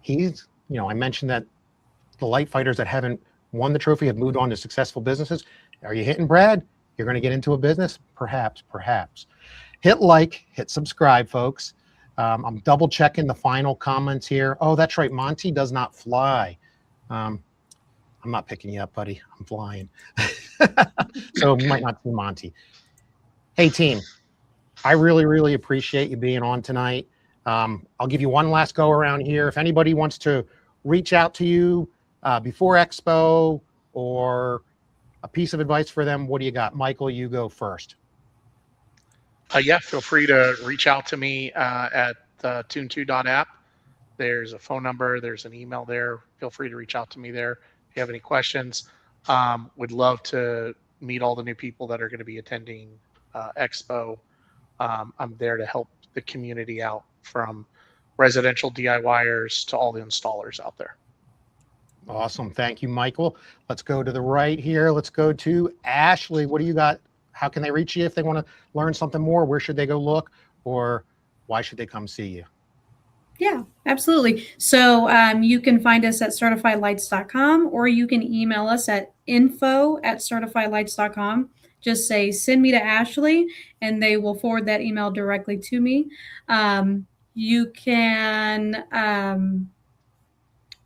I mentioned that the light fighters that haven't won the trophy have moved on to successful businesses. Are you hitting Brad? You're going to get into a business? Perhaps. Hit like, hit subscribe, folks. I'm double checking the final comments here. Oh, that's right. Monty does not fly. I'm not picking you up, buddy. I'm flying. So you might not see Monty. Hey, team. I really, really appreciate you being on tonight. I'll give you one last go around here. If anybody wants to reach out to you before Expo or a piece of advice for them, what do you got? Michael, you go first. Feel free to reach out to me at tune2.app. There's a phone number. There's an email there. Feel free to reach out to me there if you have any questions. Would love to meet all the new people that are going to be attending Expo. I'm there to help the community out from residential DIYers to all the installers out there. Awesome. Thank you, Michael. Let's go to the right here. Let's go to Ashley. What do you got? How can they reach you if they want to learn something more? Where should they go look, or why should they come see you? Yeah, absolutely. So you can find us at certifiedlights.com, or you can email us at info@certifiedlights.com. Just say, send me to Ashley, and they will forward that email directly to me. You can come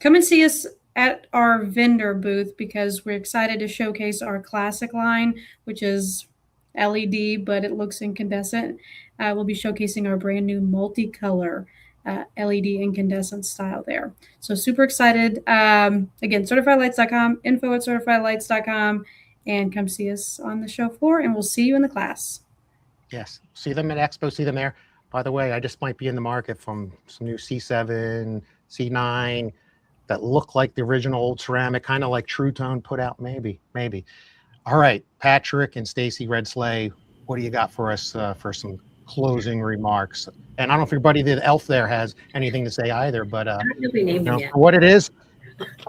and see us at our vendor booth, because we're excited to showcase our classic line, which is LED, but it looks incandescent. We'll be showcasing our brand new multicolor LED incandescent style there. So super excited. Again, certifiedlights.com, info@certifiedlights.com, and come see us on the show floor, and we'll see you in the class. Yes. See them at Expo. See them there. By the way, I just might be in the market from some new C7, C9 that look like the original old ceramic, kind of like True Tone put out, maybe. All right, Patrick and Stacy Red Sleigh, what do you got for us for some closing remarks? And I don't know if your buddy, the elf there, has anything to say either, but I don't know if we named him yet. for what it is,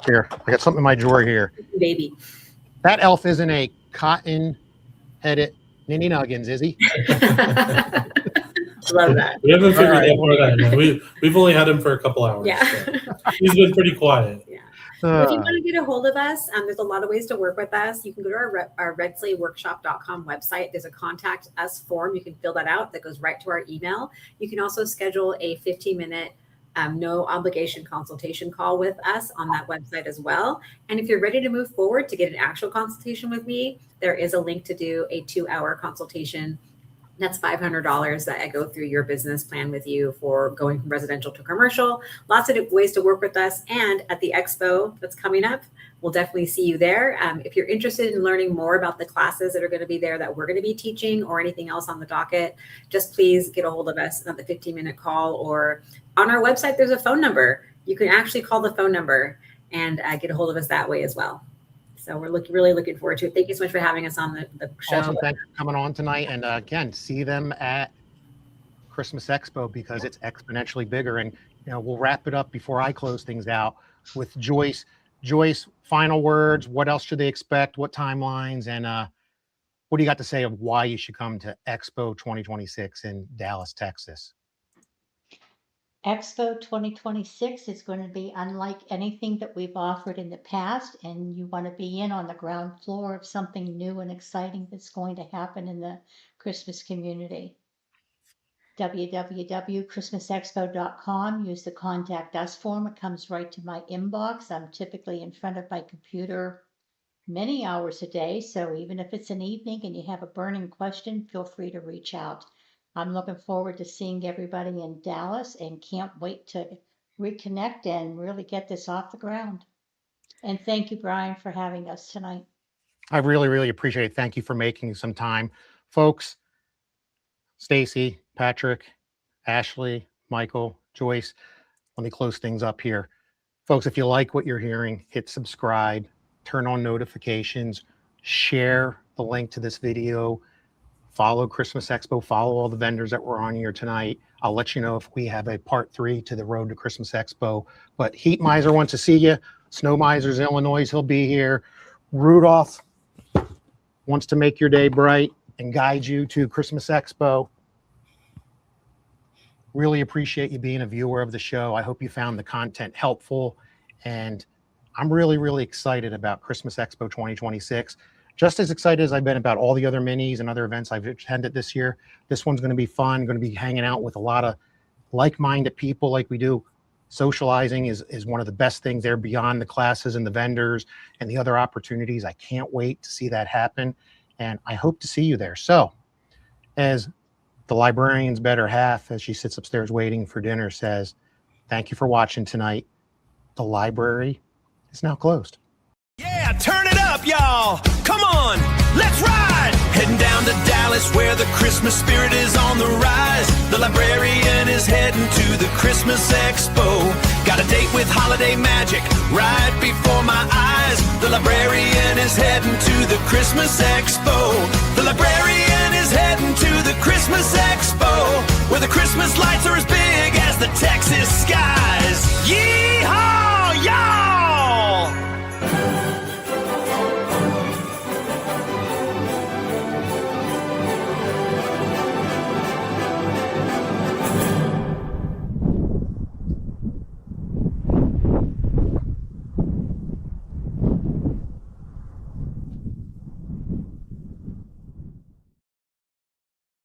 here, I got something in my drawer here. Baby. That elf isn't a cotton-headed Ninny Nuggins, is he? Love that. We haven't figured that part out yet. We've only had him for a couple hours. Yeah. So he's been pretty quiet. Yeah. If you want to get a hold of us, there's a lot of ways to work with us. You can go to our redsleighworkshop.com website. There's a contact us form. You can fill that out. That goes right to our email. You can also schedule a 15-minute no obligation consultation call with us on that website as well. And if you're ready to move forward to get an actual consultation with me, there is a link to do a 2-hour consultation. That's $500 that I go through your business plan with you for going from residential to commercial. Lots of ways to work with us. And at the expo that's coming up, we'll definitely see you there. If you're interested in learning more about the classes that are going to be there that we're going to be teaching, or anything else on the docket, just please get a hold of us on the 15-minute call, or on our website, there's a phone number. You can actually call the phone number and get a hold of us that way as well. So we're really looking forward to it. Thank you so much for having us on the show. Awesome. Thanks for coming on tonight. And again, see them at Christmas Expo, because it's exponentially bigger. And we'll wrap it up before I close things out with Joyce. Joyce, final words. What else should they expect? What timelines? And what do you got to say of why you should come to Expo 2026 in Dallas, Texas? Expo 2026 is going to be unlike anything that we've offered in the past, and you want to be in on the ground floor of something new and exciting that's going to happen in the Christmas community. www.christmasexpo.com. Use the contact us form. It comes right to my inbox. I'm typically in front of my computer many hours a day, so even if it's an evening and you have a burning question, feel free to reach out. I'm looking forward to seeing everybody in Dallas, and can't wait to reconnect and really get this off the ground. And thank you, Brian, for having us tonight. I really, really appreciate it. Thank you for making some time. Folks, Stacy, Patrick, Ashley, Michael, Joyce, let me close things up here. Folks, if you like what you're hearing, hit subscribe, turn on notifications, share the link to this video, follow Christmas Expo, follow all the vendors that were on here tonight. I'll let you know if we have a part 3 to the road to Christmas Expo. But Heat Miser wants to see you. Snow Miser's Illinois, he'll be here. Rudolph wants to make your day bright and guide you to Christmas Expo. Really appreciate you being a viewer of the show. I hope you found the content helpful. And I'm really, really excited about Christmas Expo 2026. Just as excited as I've been about all the other minis and other events I've attended this year. This one's going to be fun. Going to be hanging out with a lot of like-minded people like we do. Socializing is one of the best things there, beyond the classes and the vendors and the other opportunities. I can't wait to see that happen. And I hope to see you there. So as the librarian's better half, as she sits upstairs waiting for dinner, says, thank you for watching tonight. The library is now closed. Yeah, turn it up, y'all. Come on, let's ride. Heading down to Dallas where the Christmas spirit is on the rise. The librarian is heading to the Christmas Expo. Got a date with holiday magic right before my eyes. The librarian is heading to the Christmas Expo. The librarian is heading to the Christmas Expo, where the Christmas lights are as big as as the Texas skies. Yeehaw, y'all!